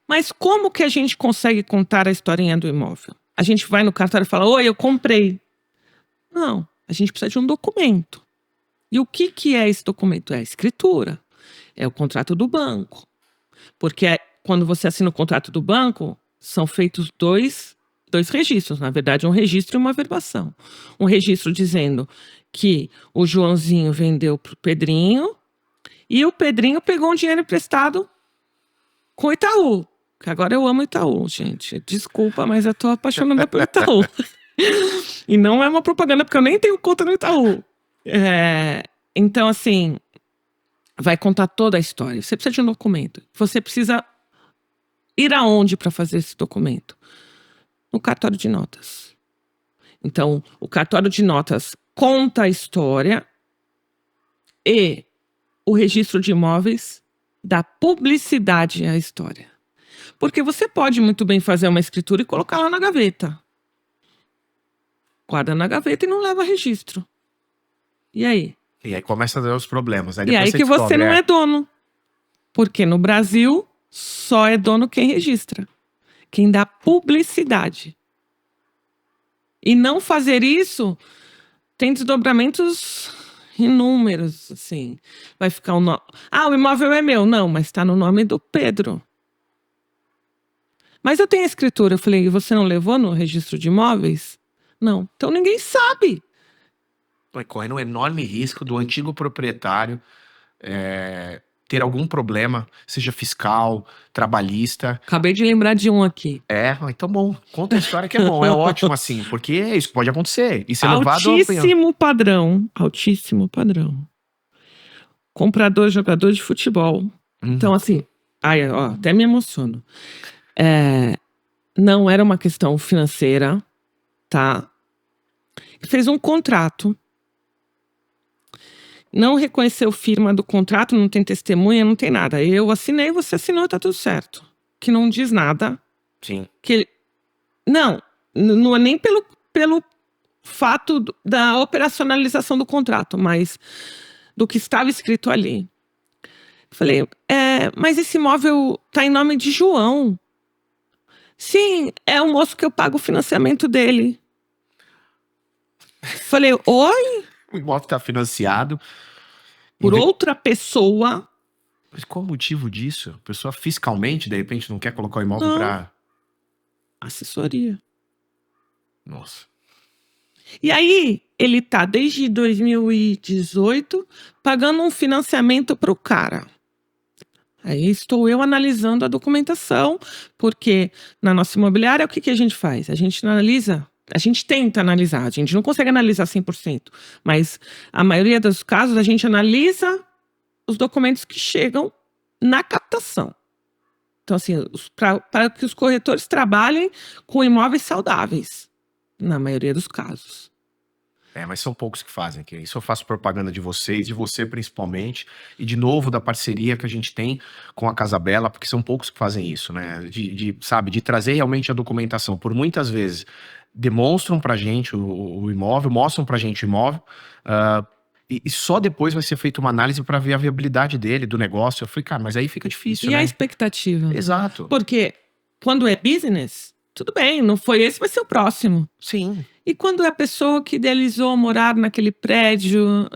Mas como que a gente consegue contar a historinha do imóvel? A gente vai no cartório e fala, oi, eu comprei. Não, a gente precisa de um documento. E o que é esse documento? É a escritura. É o contrato do banco. Porque quando você assina o contrato do banco, são feitos dois registros. Na verdade, um registro e uma averbação. Um registro dizendo que o Joãozinho vendeu para o Pedrinho e o Pedrinho pegou um dinheiro emprestado com o Itaú. Porque agora eu amo Itaú, gente. Desculpa, mas eu tô apaixonada pelo Itaú. E não é uma propaganda, porque eu nem tenho conta no Itaú. Então, assim, vai contar toda a história. Você precisa de um documento. Você precisa ir aonde para fazer esse documento? No cartório de notas. Então, o cartório de notas conta a história e o registro de imóveis dá publicidade à história. Porque você pode muito bem fazer uma escritura e colocar lá na gaveta. Guarda na gaveta e não leva registro. E aí? E aí começa a dar os problemas. Aí E aí que você não é dono. Porque no Brasil, só é dono quem registra. Quem dá publicidade. E não fazer isso tem desdobramentos inúmeros, assim. Vai ficar o nome. Ah, o imóvel é meu. Não, mas está no nome do Pedro. Mas eu tenho a escritura. Eu falei, e você não levou no registro de imóveis? Não. Então ninguém sabe. Vai correndo um enorme risco do antigo proprietário ter algum problema, seja fiscal, trabalhista. Acabei de lembrar de um aqui. Então bom, conta a história que é bom, é ótimo assim, porque isso pode acontecer. E ser levado Altíssimo padrão. Altíssimo padrão. Comprador, jogador de futebol. Então, assim, até me emociono. Não era uma questão financeira, tá? Fez um contrato. Não reconheceu firma do contrato, não tem testemunha, não tem nada. Eu assinei, você assinou, tá tudo certo. Que não diz nada. Sim. Não é nem pelo fato da operacionalização do contrato, mas do que estava escrito ali. Falei, mas esse imóvel tá em nome de João. Sim, é o moço que eu pago o financiamento dele. Falei, oi? O imóvel está financiado por outra pessoa. Mas qual o motivo disso? A pessoa fiscalmente, de repente, não quer colocar o imóvel para... Assessoria. Nossa. E aí, ele tá desde 2018 pagando um financiamento para o cara. Aí estou eu analisando a documentação, porque na nossa imobiliária, o que a gente faz? A gente analisa... A gente tenta analisar, a gente não consegue analisar 100%, mas a maioria dos casos a gente analisa os documentos que chegam na captação. Então, assim, para que os corretores trabalhem com imóveis saudáveis, na maioria dos casos. Mas são poucos que fazem, que isso eu faço propaganda de vocês, de você principalmente, e de novo da parceria que a gente tem com a Casa Bela, porque são poucos que fazem isso, né? De trazer realmente a documentação. Por muitas vezes demonstram pra gente o imóvel, mostram pra gente o imóvel, e só depois vai ser feita uma análise para ver a viabilidade dele, do negócio. Eu falei, cara, mas aí fica difícil, né? E a expectativa. Exato. Porque quando é business, tudo bem, não foi esse, vai ser o próximo. Sim. E quando é a pessoa que idealizou morar naquele prédio,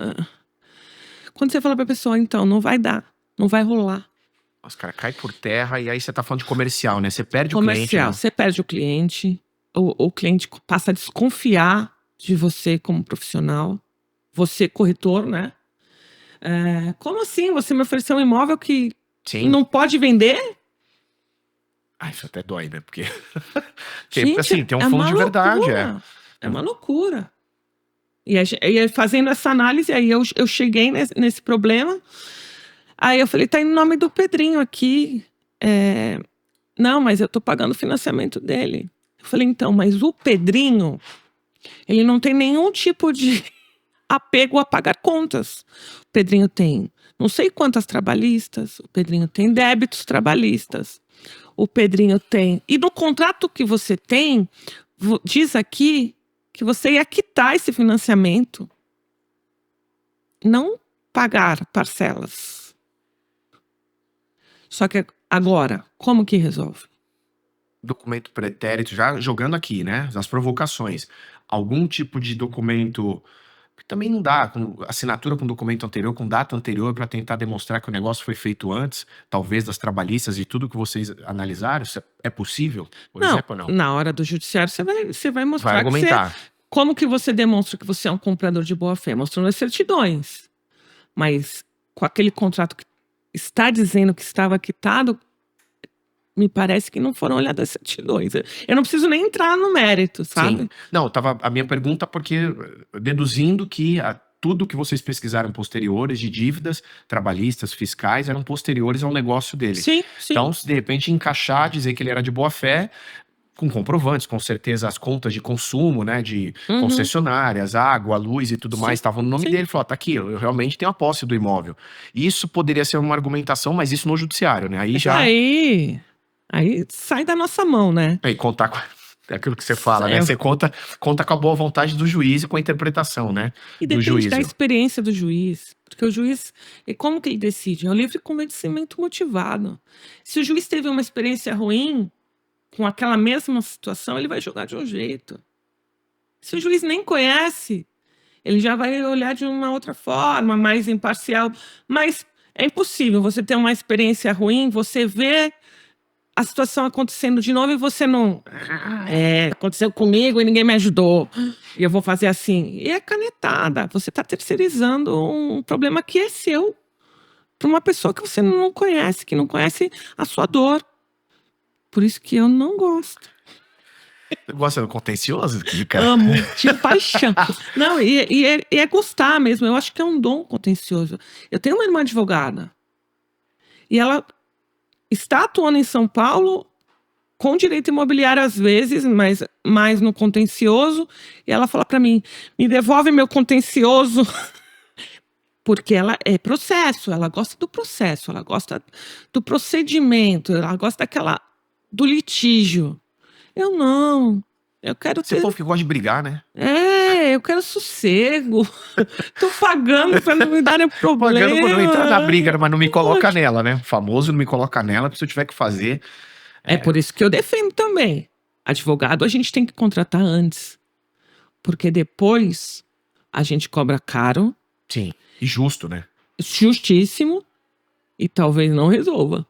quando você fala pra pessoa, então, não vai dar, não vai rolar. Os caras caem por terra e aí você tá falando de comercial, né? Você perde comercial, o cliente. Né? Você perde o cliente, o cliente passa a desconfiar de você como profissional, você corretor, né? Como assim? Você me ofereceu um imóvel que não pode vender? Isso até dói, né? Porque gente, assim, tem um fundo de verdade. É uma loucura. E aí, fazendo essa análise, aí eu cheguei nesse problema. Aí eu falei, tá em nome do Pedrinho aqui. Não, mas eu tô pagando o financiamento dele. Eu falei, então, mas o Pedrinho, ele não tem nenhum tipo de apego a pagar contas. O Pedrinho tem não sei quantas trabalhistas, o Pedrinho tem débitos trabalhistas. O Pedrinho tem... E no contrato que você tem, diz aqui que você ia quitar esse financiamento. Não pagar parcelas. Só que agora, como que resolve? Documento pretérito, já jogando aqui, né? As provocações. Algum tipo de documento... que também não dá, com assinatura com documento anterior, com data anterior, para tentar demonstrar que o negócio foi feito antes, talvez das trabalhistas e tudo que vocês analisaram. Isso é possível, por exemplo, ou não? Na hora do judiciário, você vai mostrar. Vai argumentar. Como que você demonstra que você é um comprador de boa fé? Mostrando as certidões. Mas com aquele contrato que está dizendo que estava quitado, me parece que não foram olhadas certidões. Eu não preciso nem entrar no mérito, sabe? Sim. Não, tava a minha pergunta porque deduzindo que tudo que vocês pesquisaram posteriores de dívidas trabalhistas, fiscais, eram posteriores ao negócio dele. Sim, sim. Então, se de repente encaixar, dizer que ele era de boa fé, com comprovantes, com certeza as contas de consumo, né, de concessionárias, água, luz e tudo Sim, mais, estavam no nome sim. dele. Falou, tá aqui, eu realmente tenho a posse do imóvel. Isso poderia ser uma argumentação, mas isso no judiciário, né? Aí já... Aí sai da nossa mão, né? Aí contar com... É aquilo que você fala, né? É. Você conta com a boa vontade do juiz e com a interpretação, né? E Do depende juízo. da experiência do juiz. Porque o juiz, e como que ele decide? É o livre convencimento motivado. Se o juiz teve uma experiência ruim com aquela mesma situação, ele vai julgar de um jeito. Se o juiz nem conhece, ele já vai olhar de uma outra forma, mais imparcial. Mas é impossível você ter uma experiência ruim, você vê a situação acontecendo de novo e você não... aconteceu comigo e ninguém me ajudou. E eu vou fazer assim. E é canetada. Você está terceirizando um problema que é seu. Para uma pessoa que você não conhece, que não conhece a sua dor. Por isso que eu não gosto. Você gosta do contencioso, Kika? Amo, de paixão. Não, e é gostar mesmo. Eu acho que é um dom contencioso. Eu tenho uma irmã advogada. E ela está atuando em São Paulo com direito imobiliário às vezes, mas mais no contencioso. E ela fala para mim, me devolve meu contencioso. Porque ela é processo, ela gosta do processo, ela gosta do procedimento, ela gosta do litígio. Eu não. Eu quero Você ter... povo que gosta de brigar, né? eu quero sossego. Tô pagando pra não me darem problema. Pagando pra não entrar na briga, mas não me coloca nela, né? O famoso não me coloca nela, porque se eu tiver que fazer... É por isso que eu defendo também. Advogado a gente tem que contratar antes. Porque depois a gente cobra caro. Sim, e justo, né? Justíssimo. E talvez não resolva.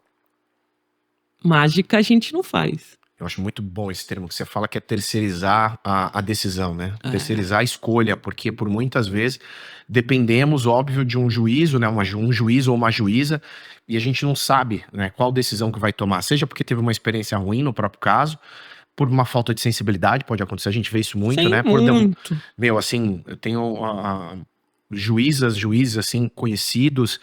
Mágica a gente não faz. Eu acho muito bom esse termo que você fala, que é terceirizar a decisão, né? Terceirizar a escolha, porque por muitas vezes dependemos, óbvio, de um juízo, né? Um juiz ou uma juíza, e a gente não sabe, né, qual decisão que vai tomar. Seja porque teve uma experiência ruim no próprio caso, por uma falta de sensibilidade, pode acontecer, a gente vê isso muito, Sim, né? muito. Meu, assim, eu tenho juízes, assim, conhecidos,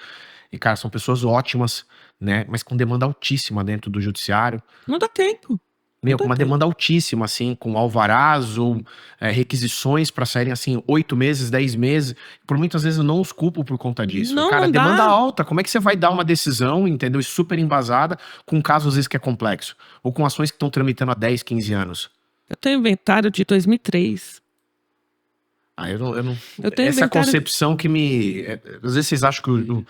e, cara, são pessoas ótimas, né? Mas com demanda altíssima dentro do judiciário. Não dá tempo. Meu, com uma demanda altíssima, assim, com alvarás ou requisições para saírem, assim, 8 meses, 10 meses. Por muitas vezes eu não os culpo por conta disso. Não, Cara, não dá. demanda alta. Como é que você vai dar uma decisão, entendeu? Super embasada com um caso, às vezes, que é complexo? Ou com ações que estão tramitando há 10, 15 anos? Eu tenho inventário de 2003. Eu não... Eu tenho Essa inventário... concepção que me... Às vezes vocês acham que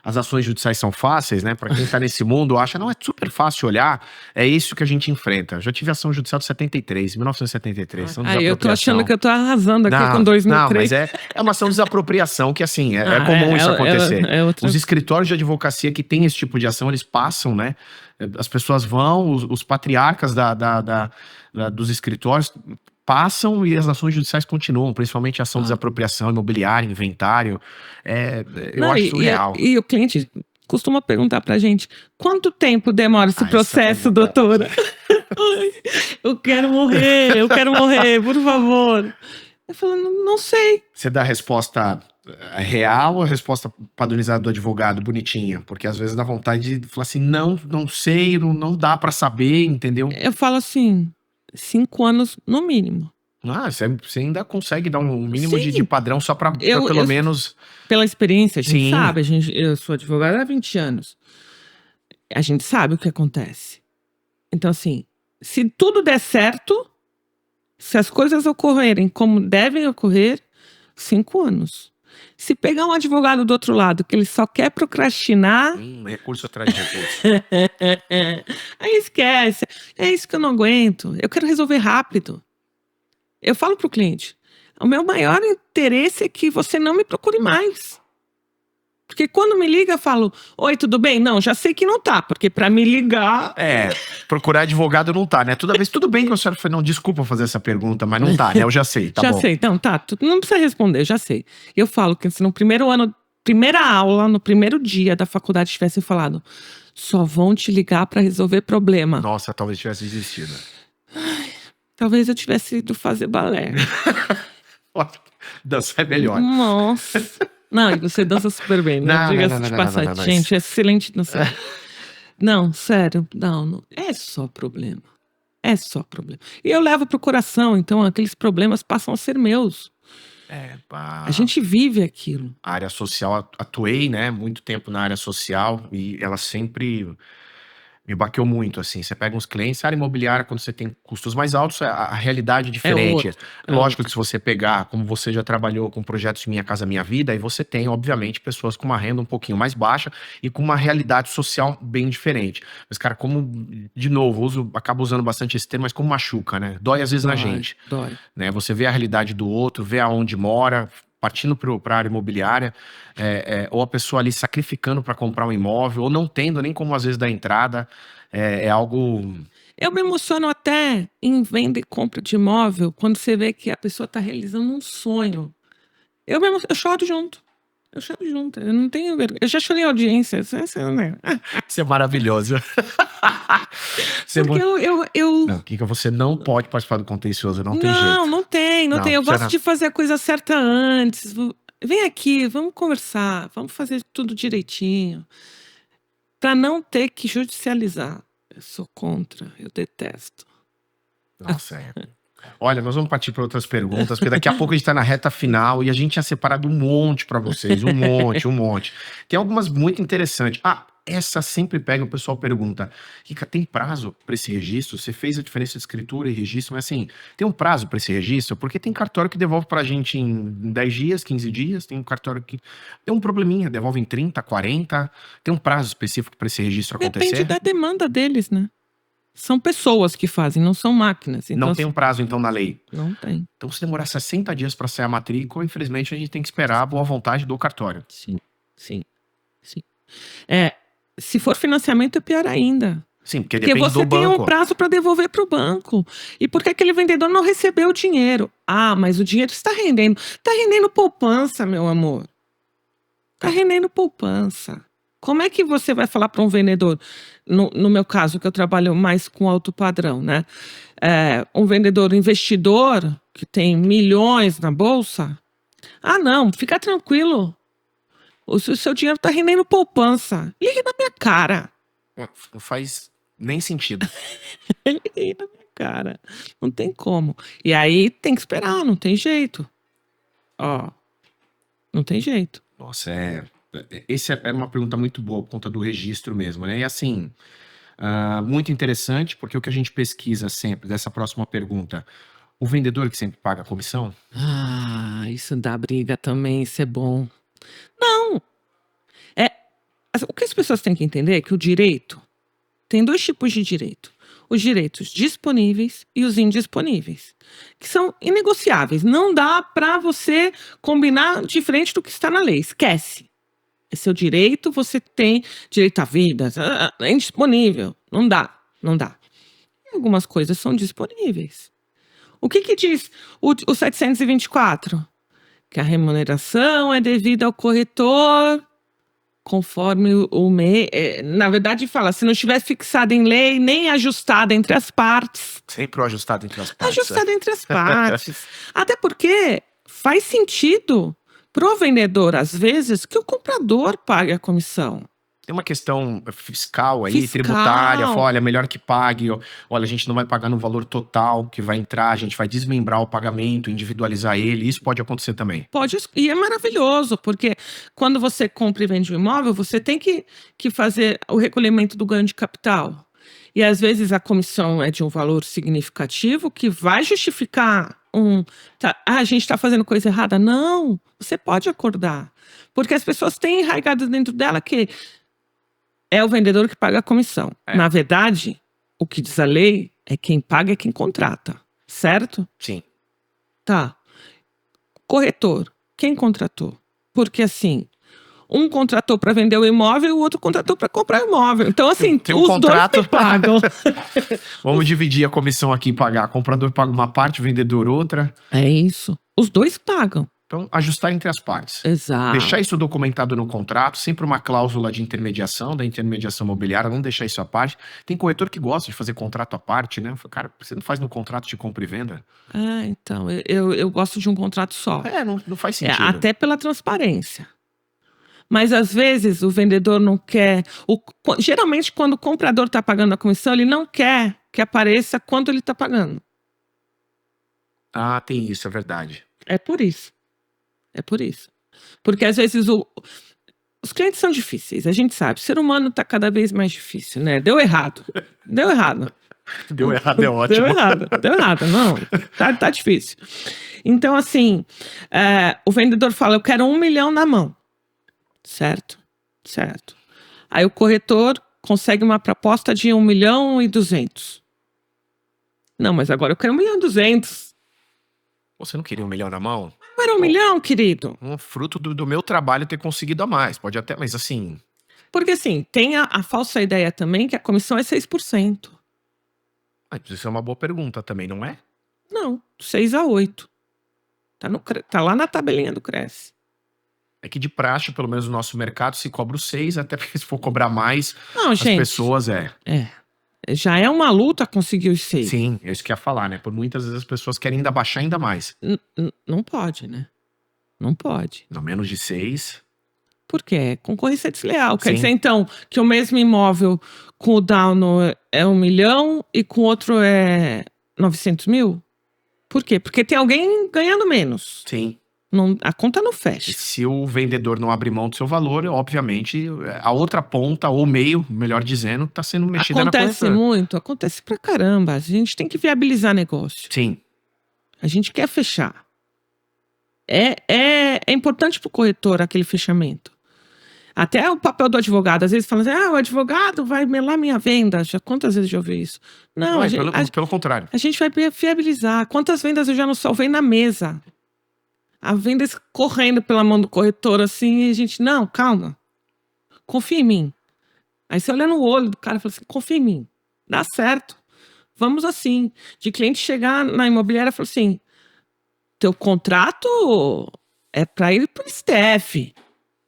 as ações judiciais são fáceis, né? Pra quem tá nesse mundo, acha, não, é super fácil olhar. É isso que a gente enfrenta. Eu já tive ação judicial de 73, 1973. Ação de eu tô desapropriação. achando que eu tô arrasando aqui com 2003. Não, mas é uma ação de desapropriação que, assim, é comum isso acontecer. Os escritórios de advocacia que têm esse tipo de ação, eles passam, né? As pessoas vão, os patriarcas dos escritórios passam e as ações judiciais continuam, principalmente a ação de desapropriação imobiliária, inventário. Eu acho surreal. E o cliente costuma perguntar pra gente, quanto tempo demora esse processo, doutora? Eu quero morrer, por favor. Eu falo, não sei. Você dá a resposta real ou a resposta padronizada do advogado, bonitinha? Porque às vezes dá vontade de falar assim, não sei, não dá pra saber, entendeu? Eu falo assim, 5 anos no mínimo. Você ainda consegue dar um mínimo de padrão só pra pelo menos... Pela experiência, a gente Sim. sabe. Eu sou advogada há 20 anos. A gente sabe o que acontece. Então, assim, se tudo der certo, se as coisas ocorrerem como devem ocorrer, 5 anos. Se pegar um advogado do outro lado, que ele só quer procrastinar... recurso atrás de recurso. Aí esquece. É isso que eu não aguento. Eu quero resolver rápido. Eu falo pro cliente, o meu maior interesse é que você não me procure mais. Porque quando me liga, eu falo, oi, tudo bem? Não, já sei que não tá, porque pra me ligar... Procurar advogado não tá, né? Toda vez, tudo bem que a senhora falou, não, desculpa fazer essa pergunta, mas não tá, né? Eu já sei, tá bom. Já sei, então tá, não precisa responder, já sei. Eu falo que se no primeiro ano primeira aula, no primeiro dia da faculdade, tivesse falado: só vão te ligar para resolver problema. Nossa, talvez tivesse desistido. Talvez eu tivesse ido fazer balé. Dançar é melhor. Nossa. Não, e você dança super bem, né? Não, Diga-se não, de não, passagem. não. Gente, é excelente dançar. Não, sério. Não. É só problema. É só problema. E eu levo pro coração, então aqueles problemas passam a ser meus. A gente vive aquilo. A área social, atuei, né, muito tempo na área social e ela sempre me baqueou muito, assim. Você pega uns clientes, área imobiliária, quando você tem custos mais altos, a realidade é diferente. outro, Lógico que se você pegar, como você já trabalhou com projetos Minha Casa Minha Vida, aí você tem, obviamente, pessoas com uma renda um pouquinho mais baixa e com uma realidade social bem diferente. Mas, cara, como, de novo, acabo usando bastante esse termo, mas como machuca, né? Dói às vezes na gente. Dói. Né? Você vê a realidade do outro, vê aonde mora, partindo para a área imobiliária, ou a pessoa ali sacrificando para comprar um imóvel, ou não tendo nem como às vezes dar entrada, é algo... Eu me emociono até em venda e compra de imóvel, quando você vê que a pessoa está realizando um sonho. Eu choro junto. Eu não tenho vergonha. Eu já chorei em audiência. Isso é maravilhoso. Porque Não, Kika, você não pode participar do contencioso, não tem jeito. Não tem. Eu gosto de fazer a coisa certa antes. Vem aqui, vamos conversar, vamos fazer tudo direitinho. Para não ter que judicializar. Eu sou contra, eu detesto. Nossa, Olha, nós vamos partir para outras perguntas, porque daqui a pouco a gente está na reta final e a gente tinha separado um monte para vocês, um monte. Tem algumas muito interessantes. Essa sempre pega, o pessoal pergunta: Kika, tem prazo para esse registro? Você fez a diferença de escritura e registro, mas assim, tem um prazo para esse registro? Porque tem cartório que devolve para a gente em 10 dias, 15 dias, tem um cartório que tem um probleminha, devolve em 30, 40. Tem um prazo específico para esse registro acontecer? Depende da demanda deles, né? São pessoas que fazem, não são máquinas. Então, não tem um prazo, então, na lei? Não tem. Então, se demorar 60 dias para sair a matrícula, infelizmente, a gente tem que esperar a boa vontade do cartório. Sim. Se for financiamento, é pior ainda. Sim, porque depende do banco. Porque você tem um prazo para devolver para o banco. E porque aquele vendedor não recebeu o dinheiro. Mas o dinheiro está rendendo. Está rendendo poupança, meu amor. Está rendendo poupança. Como é que você vai falar para um vendedor, no meu caso, que eu trabalho mais com alto padrão, né? Um vendedor investidor que tem milhões na bolsa. Não, fica tranquilo. O seu dinheiro está rendendo poupança. Ligue na minha cara. Não faz nem sentido. Ligue na minha cara. Não tem como. E aí tem que esperar, não tem jeito. Não tem jeito. Nossa, essa era uma pergunta muito boa por conta do registro mesmo, né? E assim, muito interessante, porque o que a gente pesquisa sempre, dessa próxima pergunta, o vendedor que sempre paga a comissão? Isso dá briga também, isso é bom. Não! O que as pessoas têm que entender é que o direito tem 2 tipos de direito. Os direitos disponíveis e os indisponíveis, que são inegociáveis. Não dá para você combinar diferente do que está na lei. Esquece. É seu direito, você tem direito à vida. É indisponível. Não dá. E algumas coisas são disponíveis. O que diz o 724? Que a remuneração é devida ao corretor conforme o MEI. Na verdade, fala, se não estiver fixado em lei, nem ajustado entre as partes. Sempre o ajustado entre as partes. Ajustado entre as partes. Até porque faz sentido pro vendedor, às vezes, que o comprador pague a comissão. Tem uma questão fiscal aí, tributária. Olha, melhor que pague. Olha, a gente não vai pagar no valor total que vai entrar, a gente vai desmembrar o pagamento, individualizar ele. Isso pode acontecer também. Pode, e é maravilhoso, porque quando você compra e vende um imóvel, você tem que fazer o recolhimento do ganho de capital. E às vezes a comissão é de um valor significativo que vai justificar a gente está fazendo coisa errada. Não, você pode acordar. Porque as pessoas têm enraizado dentro dela que é o vendedor que paga a comissão. Na verdade, o que diz a lei é quem paga é quem contrata. Certo? Sim. Tá. Corretor, quem contratou? Porque assim, um contratou para vender o imóvel e o outro contratou para comprar o imóvel. Então assim, tem um os contrato. dois pagam. Vamos dividir a comissão aqui e pagar. O comprador paga uma parte, o vendedor outra. É isso. Os dois pagam. Então, ajustar entre as partes. Exato. Deixar isso documentado no contrato, sempre uma cláusula de intermediação, da intermediação imobiliária, não deixar isso à parte. Tem corretor que gosta de fazer contrato à parte, né? Eu falo, cara, você não faz no contrato de compra e venda? Então, eu gosto de um contrato só. Não faz sentido. Até pela transparência. Mas às vezes o vendedor não quer. Geralmente, quando o comprador está pagando a comissão, ele não quer que apareça quanto ele está pagando. Ah, tem isso, é verdade. É por isso. É por isso. Porque às vezes os clientes são difíceis, a gente sabe. O ser humano está cada vez mais difícil, né? Deu errado. Deu errado. Deu errado é ótimo. Deu errado, não. Tá difícil. Então, assim, o vendedor fala, eu quero 1 milhão na mão. Certo? Certo. Aí o corretor consegue uma proposta de 1.200.000. Não, mas agora eu quero 1.200.000. Você não queria 1 milhão na mão? Não era 1 milhão, querido. Um fruto do meu trabalho ter conseguido a mais. Pode até, mas assim... Porque assim, tem a falsa ideia também que a comissão é 6%. Isso é uma boa pergunta também, não é? Não, 6 a 8. Tá lá na tabelinha do Cresce. É que de praxe, pelo menos no nosso mercado, se cobra o 6, até porque se for cobrar mais, Não, as gente, pessoas já é uma luta conseguir os 6. Sim, é isso que eu ia falar, né? Por muitas vezes as pessoas querem ainda baixar ainda mais. Não pode, né? Não pode. Não, menos de 6. Por quê? Concorrência desleal. Quer Sim. dizer, então, que o mesmo imóvel com o down é 1 milhão e com o outro é 900.000? Por quê? Porque tem alguém ganhando menos. Sim. A conta não E fecha. se o vendedor não abrir mão do seu valor, obviamente, a outra ponta, ou meio, melhor dizendo, está sendo mexida na Acontece corretora. muito, acontece pra caramba. A gente tem que viabilizar negócio. Sim. A gente quer fechar. É importante pro corretor aquele fechamento. Até o papel do advogado. Às vezes falam assim, o advogado vai melar minha venda. Quantas vezes eu já ouvi isso? Não, Pelo contrário. a gente vai viabilizar. Quantas vendas eu já não salvei na mesa? A venda correndo pela mão do corretor assim, e a gente, não, calma. Confia em mim. Aí você olha no olho do cara e fala assim, confia em mim. Dá certo. Vamos assim. De cliente chegar na imobiliária e falar assim, teu contrato é para ir pro STF.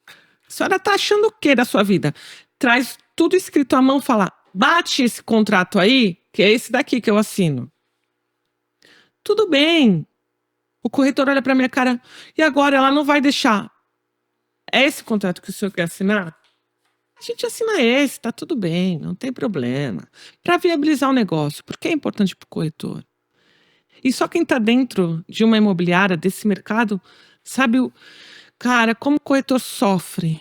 A senhora tá achando o que da sua vida? Traz tudo escrito à mão, fala, bate esse contrato aí, que é esse daqui que eu assino. Tudo bem. O corretor olha pra minha cara, e agora ela não vai deixar. É esse contrato que o senhor quer assinar? A gente assina esse, tá tudo bem, não tem problema. Para viabilizar o negócio, porque é importante pro corretor. E só quem tá dentro de uma imobiliária, desse mercado, sabe cara, como o corretor sofre.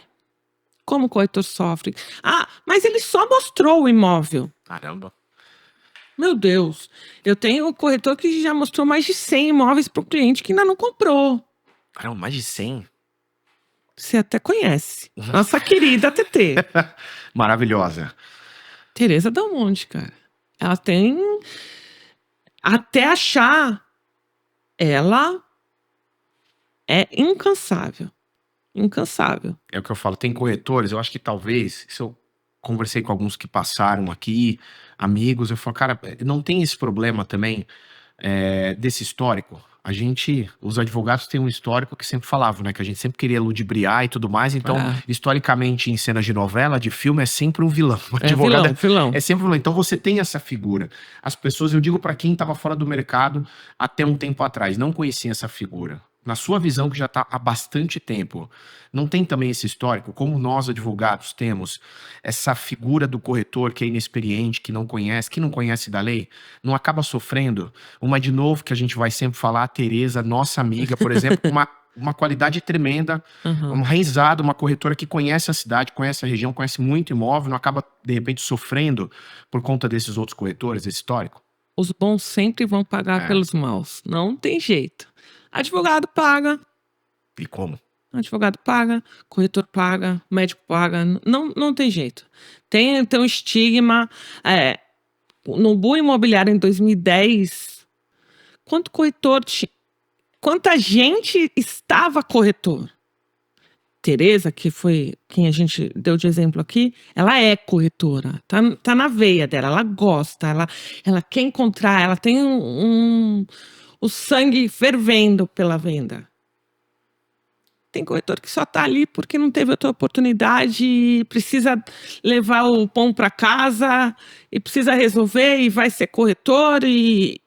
Como o corretor sofre. Mas ele só mostrou o imóvel. Caramba. Meu Deus, eu tenho um corretor que já mostrou mais de 100 imóveis para o cliente que ainda não comprou. Caramba, mais de 100? Você até conhece. Nossa querida TT. Maravilhosa. Tereza Del Monte, cara. Ela tem... Até achar... Ela é incansável. Incansável. É o que eu falo, tem corretores, eu acho que talvez, se eu conversei com alguns que passaram aqui, amigos, eu falo, cara, não tem esse problema também desse histórico? Os advogados têm um histórico que sempre falavam, né, que a gente sempre queria ludibriar e tudo mais, então, historicamente, em cenas de novela, de filme, é sempre um vilão. O advogado vilão. é sempre um vilão. Então, você tem essa figura. As pessoas, eu digo para quem estava fora do mercado até um tempo atrás, não conhecia essa figura. Na sua visão, que já está há bastante tempo, não tem também esse histórico? Como nós, advogados, temos essa figura do corretor que é inexperiente, que não conhece da lei, não acaba sofrendo? Uma de novo, que a gente vai sempre falar, a Tereza, nossa amiga, por exemplo, uma qualidade tremenda, uma raizada, uma corretora que conhece a cidade, conhece a região, conhece muito imóvel, não acaba, de repente, sofrendo por conta desses outros corretores, esse histórico? Os bons sempre vão pagar pelos maus. Não tem jeito. Advogado paga. E como? Advogado paga, corretor paga, médico paga. Não tem jeito. Tem um estigma. No boom imobiliário em 2010, quanto corretor tinha? Quanta gente estava corretor? Tereza, que foi quem a gente deu de exemplo aqui, ela é corretora. Tá na veia dela, ela gosta, ela quer encontrar, ela tem o sangue fervendo pela venda. Tem corretor que só tá ali porque não teve outra oportunidade e precisa levar o pão para casa e precisa resolver e vai ser corretor e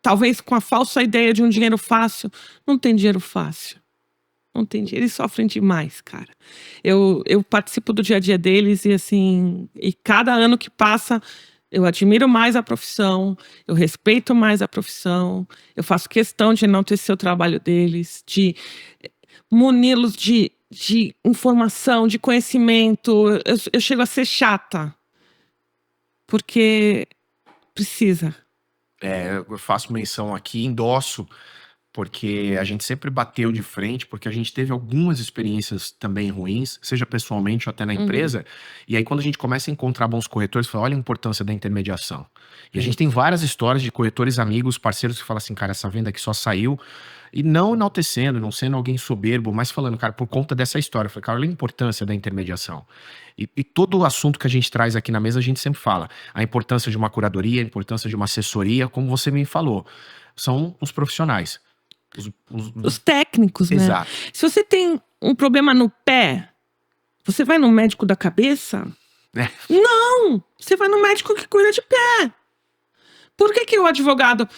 talvez com a falsa ideia de um dinheiro fácil. Não tem dinheiro fácil. Não tem dinheiro. Eles sofrem demais, cara. Eu participo do dia a dia deles e assim, e cada ano que passa, eu admiro mais a profissão, eu respeito mais a profissão, eu faço questão de enaltecer o trabalho deles, de muni-los de informação, de conhecimento. Eu chego a ser chata, porque precisa. Eu faço menção aqui, endosso, porque a gente sempre bateu de frente, porque a gente teve algumas experiências também ruins, seja pessoalmente ou até na empresa, e aí quando a gente começa a encontrar bons corretores, fala, olha a importância da intermediação. E a gente tem várias histórias de corretores amigos, parceiros que falam assim, cara, essa venda aqui só saiu, e não enaltecendo, não sendo alguém soberbo, mas falando, cara, por conta dessa história, eu falei, cara, olha a importância da intermediação. E todo o assunto que a gente traz aqui na mesa, a gente sempre fala, a importância de uma curadoria, a importância de uma assessoria, como você me falou, são os profissionais. Os técnicos, né? Exato. Se você tem um problema no pé, você vai no médico da cabeça? Não! Você vai no médico que cuida de pé. Por que o advogado...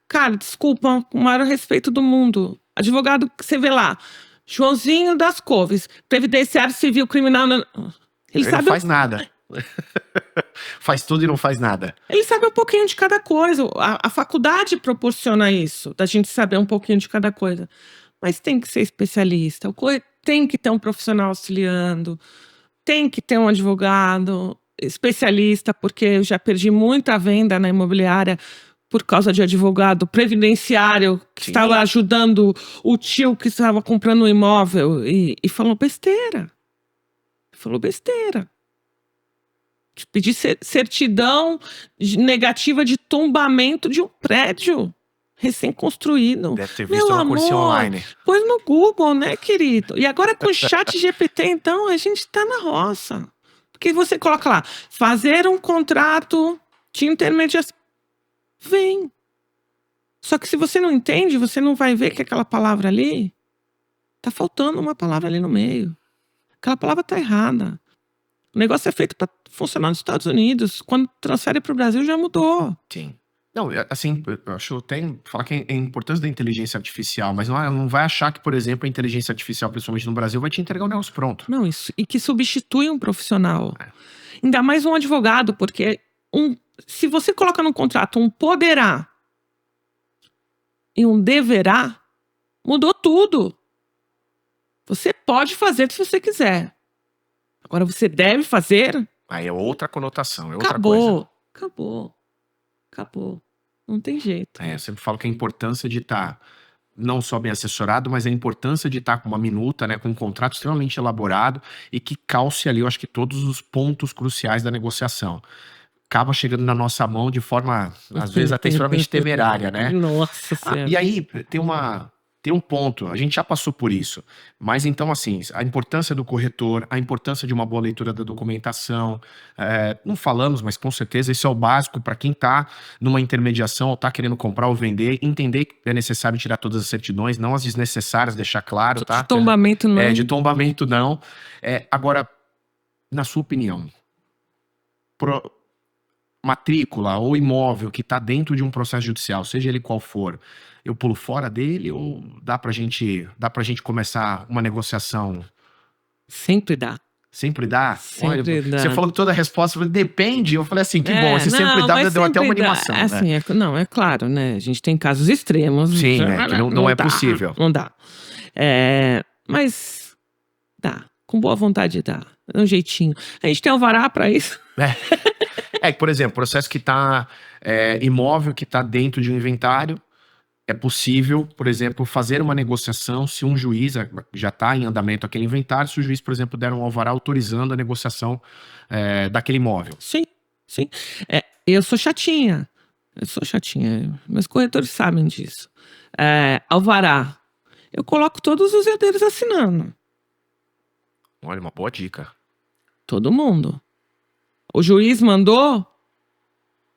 Cara, desculpa, com o maior respeito do mundo. Advogado que você vê lá, Joãozinho das Couves, Previdenciário Civil Criminal... Ele Ele sabe... não faz nada. Faz tudo e não faz nada. Ele sabe um pouquinho de cada coisa. A faculdade proporciona isso, da gente saber um pouquinho de cada coisa. Mas tem que ser especialista. Tem que ter um profissional auxiliando. Tem que ter um advogado especialista, porque eu já perdi muita venda na imobiliária por causa de advogado previdenciário que estava ajudando o tio que estava comprando um imóvel e falou besteira. Falou besteira. Pedir certidão negativa de tombamento de um prédio recém-construído. Deve ter visto no curso online. Pôs no Google, né, querido? E agora com o chat GPT, então, a gente tá na roça. Porque você coloca lá, fazer um contrato de intermediação. Vem. Só que se você não entende, você não vai ver que aquela palavra ali, tá faltando uma palavra ali no meio. Aquela palavra tá errada. O negócio é feito para funcionar nos Estados Unidos. Quando transfere para o Brasil, já mudou. Sim. Não, assim, eu acho até falar que é a importância da inteligência artificial, mas não vai achar que, por exemplo, a inteligência artificial, principalmente no Brasil, vai te entregar o negócio pronto. Não, isso. E que substitui um profissional. Ainda mais um advogado, porque se você coloca no contrato um poderá e um deverá, mudou tudo. Você pode fazer se você quiser. Agora você deve fazer. Aí é outra conotação, é outra Acabou, coisa. acabou. Não tem jeito. Eu sempre falo que a importância de estar não só bem assessorado, mas a importância de estar com uma minuta, né, com um contrato extremamente elaborado e que calce ali, eu acho que todos os pontos cruciais da negociação. Acaba chegando na nossa mão de forma, às vezes, até extremamente temerária, né? Nossa Senhora. E aí, tem um ponto, a gente já passou por isso, mas então assim, a importância do corretor, a importância de uma boa leitura da documentação, não falamos, mas com certeza isso é o básico para quem está numa intermediação ou está querendo comprar ou vender, entender que é necessário tirar todas as certidões, não as desnecessárias, deixar claro, tá? De tombamento não. De tombamento não. Agora, na sua opinião, matrícula ou imóvel que está dentro de um processo judicial, seja ele qual for, eu pulo fora dele ou dá pra gente começar uma negociação? Sempre dá. Sempre dá? Sempre dá. Você falou que toda a resposta depende, eu falei assim, que bom, se sempre dá, deu até uma animação. Assim, não, é claro, né? A gente tem casos extremos. Sim, né? Que não é possível. Não dá. Mas dá. Com boa vontade dá. É um jeitinho. A gente tem alvará pra isso. Por exemplo, processo que tá imóvel que tá dentro de um inventário, é possível, por exemplo, fazer uma negociação se um juiz já está em andamento aquele inventário, se o juiz, por exemplo, der um alvará autorizando a negociação daquele imóvel. Sim. Eu sou chatinha. Meus corretores sabem disso. Alvará. Eu coloco todos os herdeiros assinando. Olha, uma boa dica. Todo mundo. O juiz mandou,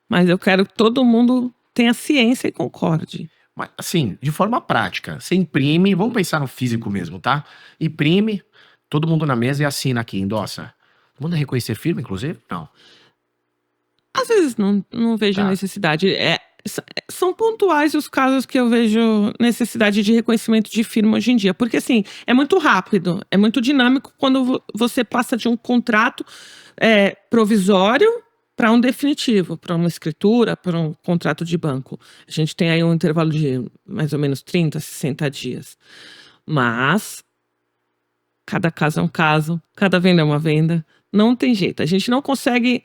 mas eu quero que todo mundo tenha ciência e concorde. Mas, assim, de forma prática, você imprime, vamos pensar no físico mesmo, tá? Imprime, todo mundo na mesa e assina aqui, endossa. Manda reconhecer firma, inclusive? Não. Às vezes não vejo Tá. necessidade. São pontuais os casos que eu vejo necessidade de reconhecimento de firma hoje em dia. Porque, assim, é muito rápido, é muito dinâmico quando você passa de um contrato provisório para um definitivo, para uma escritura, para um contrato de banco. A gente tem aí um intervalo de mais ou menos 30, 60 dias. Mas cada caso é um caso, cada venda é uma venda. Não tem jeito. A gente não consegue.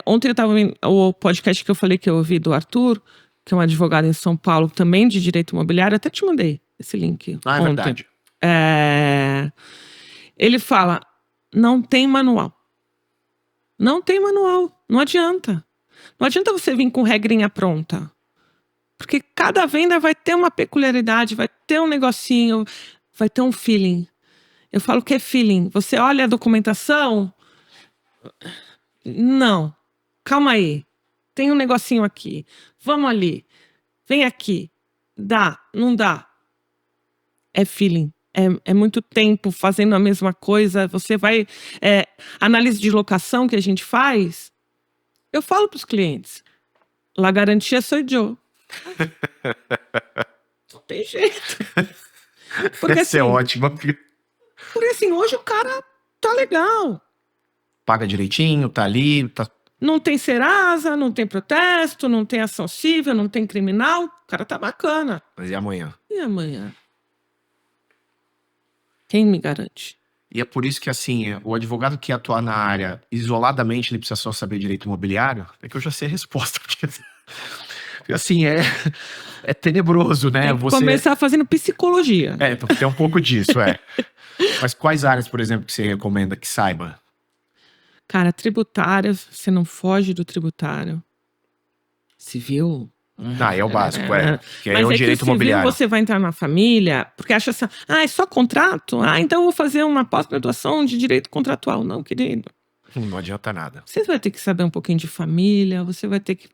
Ontem eu estava vendo o podcast que eu falei que eu ouvi do Arthur, que é um advogado em São Paulo, também de direito imobiliário. Até te mandei esse link Ah, é ontem. verdade. Ele fala: não tem manual. Não tem manual. Não adianta. Não adianta você vir com regrinha pronta. Porque cada venda vai ter uma peculiaridade, vai ter um negocinho, vai ter um feeling. Eu falo que é feeling. Você olha a documentação. Não. Calma aí. Tem um negocinho aqui. Vamos ali. Vem aqui. Dá, não dá. É feeling. É muito tempo fazendo a mesma coisa. Você vai. Análise de locação que a gente faz. Eu falo para os clientes. La garantia sou eu. Não tem jeito. Porque, Essa é assim, ótima. Porque assim, hoje o cara tá legal. Paga direitinho, tá ali, tá... Não tem Serasa, não tem protesto, não tem ação civil, não tem criminal. O cara tá bacana. Mas e amanhã? E amanhã? Quem me garante? E é por isso que, assim, o advogado que atuar na área isoladamente, ele precisa só saber direito imobiliário, é que eu já sei a resposta. Porque assim, é tenebroso, né? Tem que começar fazendo psicologia. Tem um pouco disso, Mas quais áreas, por exemplo, que você recomenda que saiba? Cara, tributária, você não foge do tributário. Civil... É o básico, que Mas é o direito que o civil imobiliário. você vai entrar na família, porque acha assim, é só contrato? Então eu vou fazer uma pós-graduação de direito contratual. Não, querido. Não adianta nada. Você vai ter que saber um pouquinho de família, você vai ter que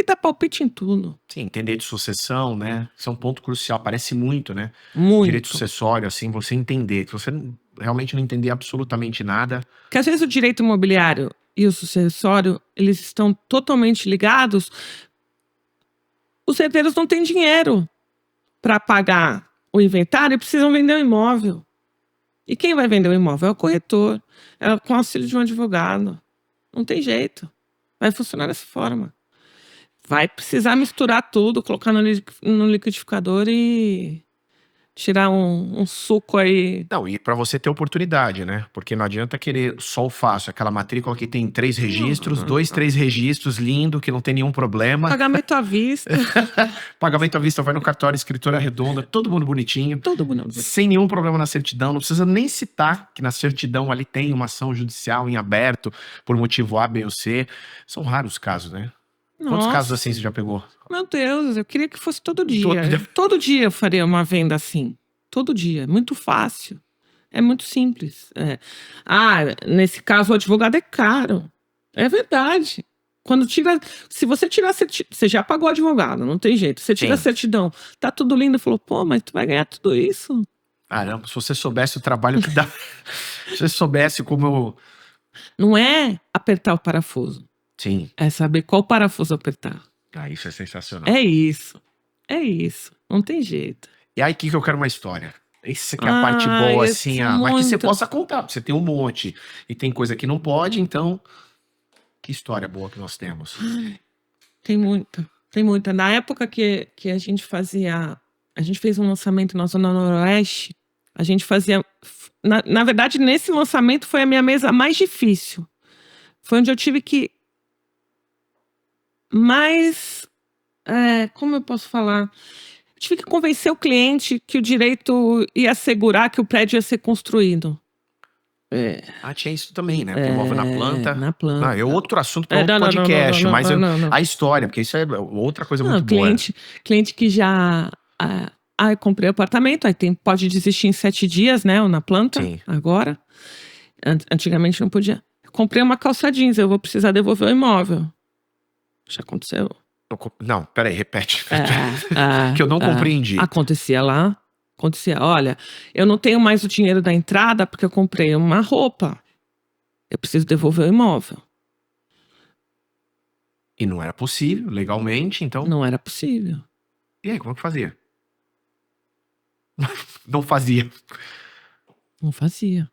dar palpite em tudo. Sim, entender de sucessão, né? Isso é um ponto crucial, parece muito, né? Muito. Direito sucessório, assim, você entender. Se você realmente não entender absolutamente nada... Porque às vezes o direito imobiliário e o sucessório, eles estão totalmente ligados. Os herdeiros não têm dinheiro para pagar o inventário e precisam vender o imóvel. E quem vai vender o imóvel é o corretor, é com auxílio de um advogado. Não tem jeito. Vai funcionar dessa forma. Vai precisar misturar tudo, colocar no liquidificador e tirar um suco aí. Não, e para você ter oportunidade, né? Porque não adianta querer só o fácil, aquela matrícula que tem 3 registros, 3 registros, lindo, que não tem nenhum problema. Pagamento à vista. Pagamento à vista, vai no cartório, escritura redonda, todo mundo bonitinho. Todo mundo. Sem nenhum problema na certidão, não precisa nem citar que na certidão ali tem uma ação judicial em aberto por motivo A, B ou C. São raros os casos, né? Quantos casos assim você já pegou? Meu Deus, eu queria que fosse todo dia. Todo dia eu faria uma venda assim. Todo dia. Muito fácil. É muito simples. Nesse caso o advogado é caro. É verdade. Se você tirar a certidão, você já pagou o advogado, não tem jeito. Você tira a certidão, tá tudo lindo, falou, pô, mas tu vai ganhar tudo isso. Caramba, se você soubesse o trabalho que dá. Se você soubesse como eu... Não é apertar o parafuso. Sim. É saber qual parafuso apertar. Isso é sensacional. É isso. É isso. Não tem jeito. E aí, que eu quero uma história. Essa que é a parte boa, assim, mas que você possa contar, porque você tem um monte. E tem coisa que não pode, então... Que história boa que nós temos. Tem muita. Tem muita. Na época que a gente fazia... A gente fez um lançamento na Zona Noroeste. A gente fazia... Na verdade, nesse lançamento foi a minha mesa mais difícil. Foi onde eu tive que... como eu posso falar? Eu tive que convencer o cliente que o direito ia assegurar que o prédio ia ser construído. Tinha isso também, né? Porque envolve na planta. Na planta. É outro assunto para outro podcast, mas a história, porque isso é outra coisa muito boa. Cliente que já... eu comprei o apartamento, aí pode desistir em 7 dias, né? Ou na planta, Sim. Agora. Antigamente não podia. Comprei uma calça jeans, eu vou precisar devolver o imóvel. Já aconteceu. Não, peraí, repete. É, Que eu não compreendi. Acontecia lá. Acontecia, olha, eu não tenho mais o dinheiro da entrada porque eu comprei uma roupa. Eu preciso devolver o imóvel. E não era possível, legalmente, então. Não era possível. E aí, como é que fazia? Não fazia. Não fazia.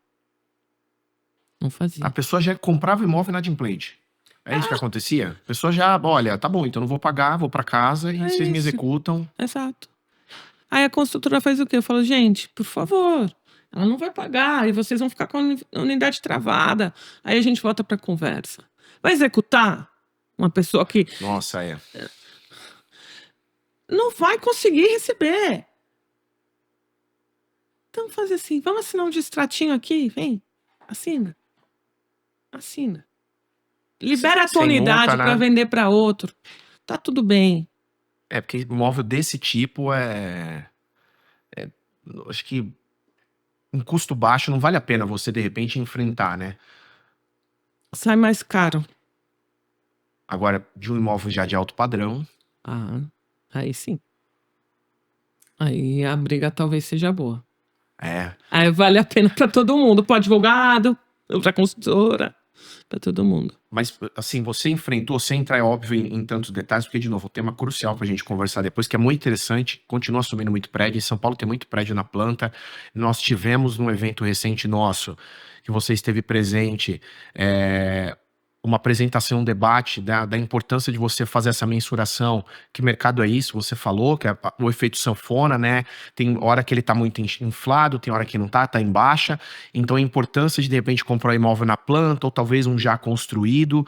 Não A fazia. pessoa já comprava o imóvel inadimplente. É isso que acontecia? A pessoa já, olha, tá bom, então não vou pagar, vou pra casa e É vocês me isso. executam. Exato. Aí a construtora faz o quê? Eu falo, gente, por favor, ela não vai pagar e vocês vão ficar com a unidade travada. Aí a gente volta pra conversa. Vai executar uma pessoa que Nossa, é. não vai conseguir receber. Então faz assim, vamos assinar um distratinho aqui, vem, assina. Assina. Libera a tua Sem unidade multa, para né? vender para outro. Tá tudo bem. É, porque imóvel desse tipo acho que um custo baixo não vale a pena você, de repente, enfrentar, né? Sai mais caro. Agora, de um imóvel já de alto padrão, Ah, aí sim. Aí a briga talvez seja boa. é. Aí vale a pena para todo mundo, para advogado, para consultora, para todo mundo. Mas, assim, você enfrentou, sem entrar, é óbvio, em tantos detalhes, porque, de novo, um tema crucial pra gente conversar depois, que é muito interessante, continua assumindo muito prédio. Em São Paulo tem muito prédio na planta. Nós tivemos num evento recente nosso, que você esteve presente, uma apresentação, um debate da importância de você fazer essa mensuração. Que mercado é isso? Você falou que é o efeito sanfona, né? Tem hora que ele tá muito inflado, tem hora que não tá em baixa. Então a importância de repente comprar um imóvel na planta ou talvez um já construído.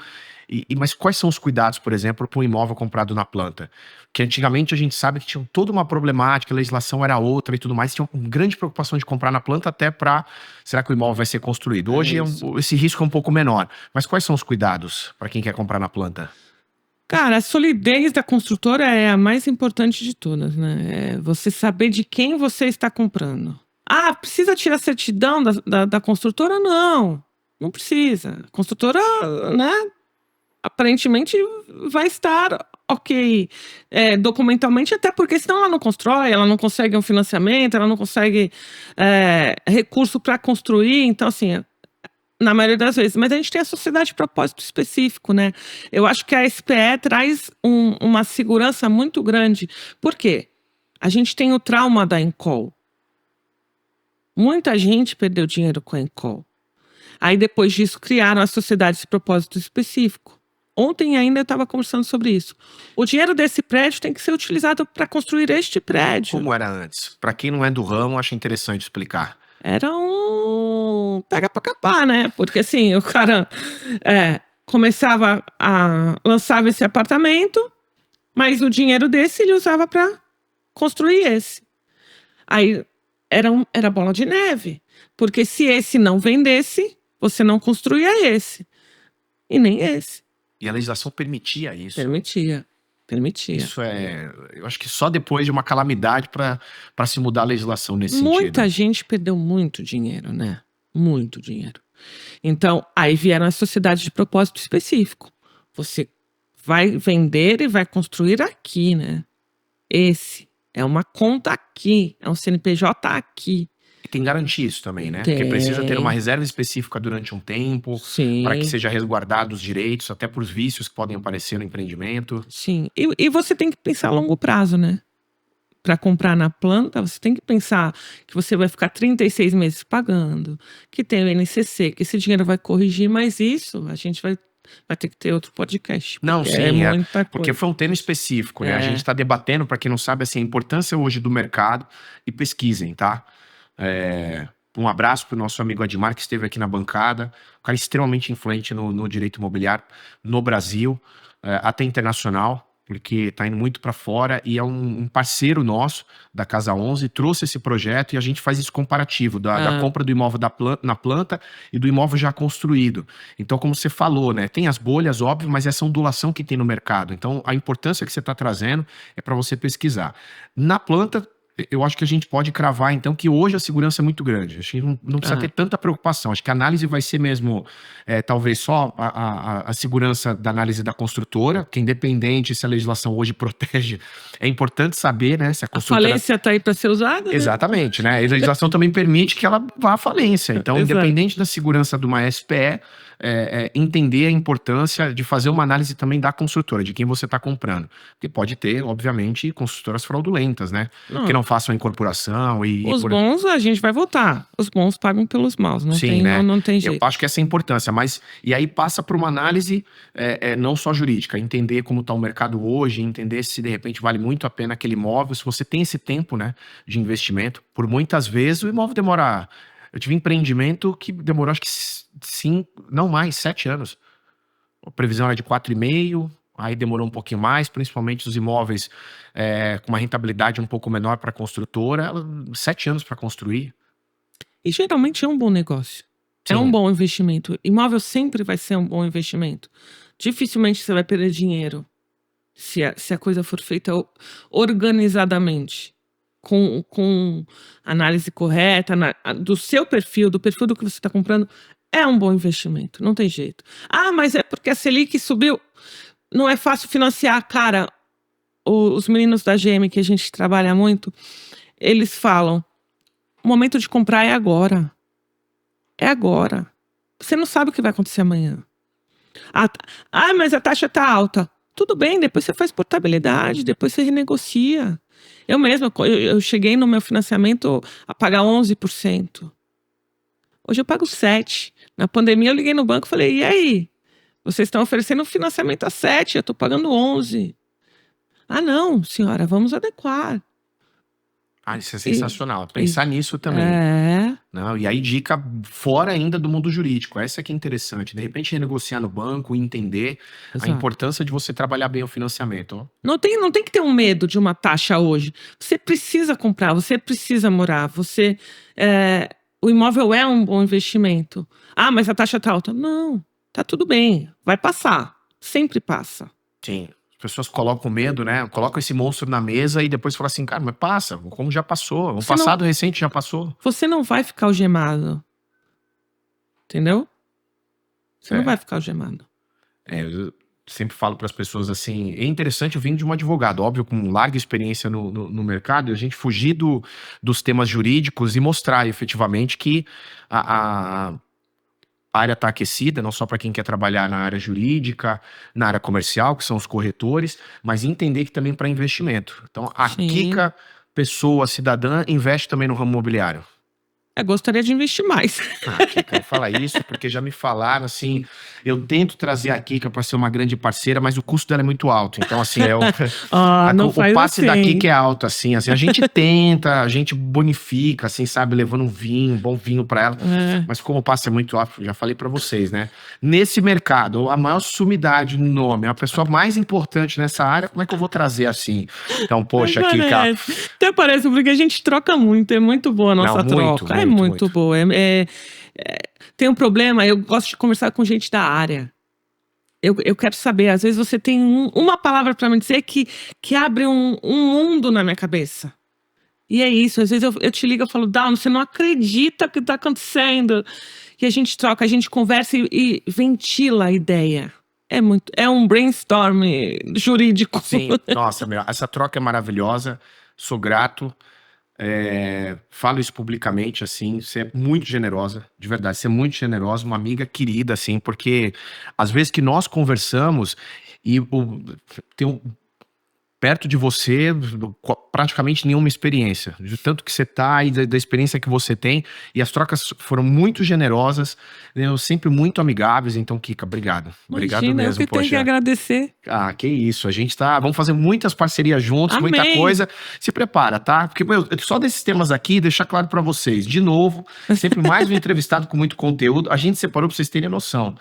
Mas quais são os cuidados, por exemplo, para um imóvel comprado na planta? Que antigamente a gente sabe que tinha toda uma problemática, a legislação era outra e tudo mais, tinha uma grande preocupação de comprar na planta até para, será que o imóvel vai ser construído? Hoje esse risco é um pouco menor. Mas quais são os cuidados para quem quer comprar na planta? Cara, a solidez da construtora é a mais importante de todas, né? É você saber de quem você está comprando. Ah, precisa tirar a certidão da construtora? Não, não precisa. A construtora, né? Aparentemente vai estar ok documentalmente, até porque senão ela não constrói, ela não consegue um financiamento, ela não consegue recurso para construir. Então, assim, na maioria das vezes. Mas a gente tem a sociedade de propósito específico, né? Eu acho que a SPE traz uma segurança muito grande. Por quê? A gente tem o trauma da Encol. Muita gente perdeu dinheiro com a Encol. Aí depois disso criaram as sociedades de propósito específico. Ontem ainda eu estava conversando sobre isso. O dinheiro desse prédio tem que ser utilizado para construir este prédio. Como era antes? Para quem não é do ramo, acho interessante explicar. Era um pega para capar, né? Porque assim, o cara lançava esse apartamento, mas o dinheiro desse ele usava para construir esse. Aí era bola de neve. Porque se esse não vendesse, você não construía esse. E nem esse. E a legislação permitia isso. Permitia. Isso eu acho que só depois de uma calamidade para se mudar a legislação nesse sentido. Muita gente perdeu muito dinheiro, né? Muito dinheiro. Então, aí vieram as sociedades de propósito específico. Você vai vender e vai construir aqui, né? Esse é uma conta aqui, é um CNPJ aqui. E tem garantia isso também, né? Tem. Porque precisa ter uma reserva específica durante um tempo, Sim. para que seja resguardado os direitos, até por vícios que podem aparecer no empreendimento. Sim. E você tem que pensar a longo prazo, né? Para comprar na planta, você tem que pensar que você vai ficar 36 meses pagando, que tem o INCC, que esse dinheiro vai corrigir, mas isso a gente vai ter que ter outro podcast. Não, porque sim, muita coisa. porque foi um tema específico, né? A gente está debatendo, para quem não sabe, assim, a importância hoje do mercado, e pesquisem, tá? Um abraço para o nosso amigo Admar, que esteve aqui na bancada, um cara extremamente influente no direito imobiliário no Brasil, até internacional, porque está indo muito para fora e é um parceiro nosso da Casa 11, trouxe esse projeto e a gente faz esse comparativo da compra do imóvel na planta e do imóvel já construído. Então, como você falou, né, tem as bolhas, óbvio, mas essa ondulação que tem no mercado. Então, a importância que você está trazendo é para você pesquisar. Na planta, eu acho que a gente pode cravar, então, que hoje a segurança é muito grande. Acho que não precisa ter tanta preocupação. Acho que a análise vai ser mesmo, talvez só a segurança da análise da construtora, que independente se a legislação hoje protege, é importante saber, né, se a A construtora... falência tá aí para ser usada, né? Exatamente, né? A legislação também permite que ela vá à falência. Então, Exato. independente da segurança de uma SPE, entender a importância de fazer uma análise também da construtora, de quem você está comprando. Porque pode ter, obviamente, construtoras fraudulentas, né? Que não façam a incorporação e... Os bons a gente vai votar. Os bons pagam pelos maus. Não, Sim, tem, né? não tem jeito. Eu acho que essa é a importância, mas... E aí passa por uma análise não só jurídica, entender como está o mercado hoje, entender se de repente vale muito a pena aquele imóvel, se você tem esse tempo, né, de investimento. Por muitas vezes o imóvel demora... Eu tive empreendimento que demorou acho que 5, não mais, 7 anos. A previsão era de 4,5, aí demorou um pouquinho mais, principalmente os imóveis com uma rentabilidade um pouco menor para a construtora, 7 anos para construir. E geralmente é um bom negócio. Sim. É um bom investimento. Imóvel sempre vai ser um bom investimento. Dificilmente você vai perder dinheiro se a coisa for feita organizadamente. Com análise correta, do seu perfil, do perfil do que você está comprando, é um bom investimento, não tem jeito. Ah, mas é porque a Selic subiu, não é fácil financiar. Cara, os meninos da GM, que a gente trabalha muito, eles falam, o momento de comprar é agora. É agora. Você não sabe o que vai acontecer amanhã. Ah, mas a taxa está alta. Tudo bem, depois você faz portabilidade, depois você renegocia. Eu mesma, eu cheguei no meu financiamento a pagar 11%. Hoje eu pago 7%. Na pandemia eu liguei no banco e falei, e aí? Vocês estão oferecendo financiamento a 7%, eu estou pagando 11%. Ah não, senhora, vamos adequar. Ah, isso é sensacional. Pensar nisso também. Não, e aí dica fora ainda do mundo jurídico. Essa que é interessante. De repente renegociar no banco e entender a importância de você trabalhar bem o financiamento. Não tem que ter um medo de uma taxa hoje. Você precisa comprar, você precisa morar. O imóvel é um bom investimento. Ah, mas a taxa tá alta. Não, tá tudo bem. Vai passar. Sempre passa. Sim. As pessoas colocam medo, né? Colocam esse monstro na mesa e depois falam assim, cara, mas passa, como já passou. O passado recente já passou. Você não vai ficar algemado. Entendeu? Você não vai ficar algemado. Eu sempre falo para as pessoas assim, é interessante, eu vim de um advogado, óbvio, com larga experiência no mercado, e a gente fugir dos temas jurídicos e mostrar efetivamente que a área está aquecida, não só para quem quer trabalhar na área jurídica, na área comercial, que são os corretores, mas entender que também para investimento. Então, a Kika, pessoa, cidadã, investe também no ramo imobiliário. Gostaria de investir mais. Kika, fala isso, porque já me falaram assim, eu tento trazer a Kika para ser uma grande parceira, mas o custo dela é muito alto. Então, assim, o passe da Kika é alto, assim, a gente tenta, a gente bonifica, assim, sabe, levando um bom vinho para ela, mas como o passe é muito alto, já falei para vocês, né? Nesse mercado, a maior sumidade no nome, a pessoa mais importante nessa área, como é que eu vou trazer assim? Então, poxa, Kika... Até parece, porque a gente troca muito, é muito boa a nossa troca. Muito boa. Tem um problema, eu gosto de conversar com gente da área. Eu quero saber, às vezes você tem uma palavra para me dizer que abre um mundo na minha cabeça. E é isso, às vezes eu te ligo e falo, Down, você não acredita o que está acontecendo. E a gente troca, a gente conversa e ventila a ideia. É um brainstorm jurídico. Sim, nossa, essa troca é maravilhosa, sou grato. Falo isso publicamente, assim, você é muito generosa, de verdade, você é muito generosa, uma amiga querida, assim, porque às vezes que nós conversamos e perto de você, praticamente nenhuma experiência, de tanto que você tá e da experiência que você tem, e as trocas foram muito generosas, sempre muito amigáveis, então, Kika, obrigado. Obrigado mesmo, eu que tenho que agradecer. Ah, que isso, a gente vamos fazer muitas parcerias juntos, muita coisa, se prepara, tá? Porque, só desses temas aqui, deixar claro pra vocês, de novo, sempre mais um entrevistado com muito conteúdo, a gente separou pra vocês terem noção,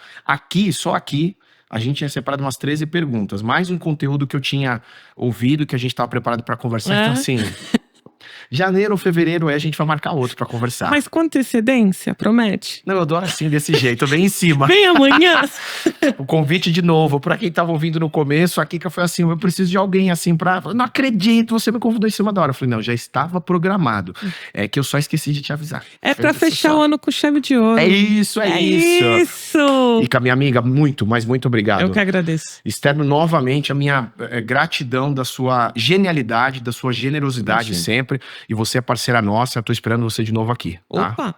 só aqui, a gente tinha separado umas 13 perguntas, mais um conteúdo que eu tinha ouvido, que a gente estava preparado para conversar. Então, assim, Janeiro ou fevereiro aí a gente vai marcar outro pra conversar. Mas com antecedência, promete? Não, eu adoro assim, desse jeito, bem em cima. Vem amanhã. O convite de novo, pra quem tava ouvindo no começo, a Kika foi assim, eu preciso de alguém assim pra... Não acredito, você me convidou em cima da hora. Eu falei, não, já estava programado. É que eu só esqueci de te avisar. É pra fechar o ano com chave de ouro. É isso, é isso. Isso! E com a minha amiga, muito, mas muito obrigado. Eu que agradeço. Externo novamente a minha gratidão da sua genialidade, da sua generosidade Imagina. sempre. E você é parceira nossa, eu tô esperando você de novo aqui, tá? Opa,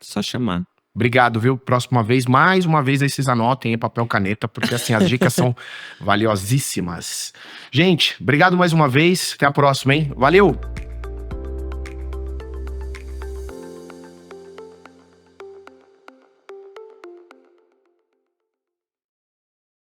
só chamar. Obrigado, viu? Próxima vez, mais uma vez aí vocês anotem em papel caneta, porque assim, as dicas são valiosíssimas. Gente, obrigado mais uma vez. Até a próxima, hein? Valeu!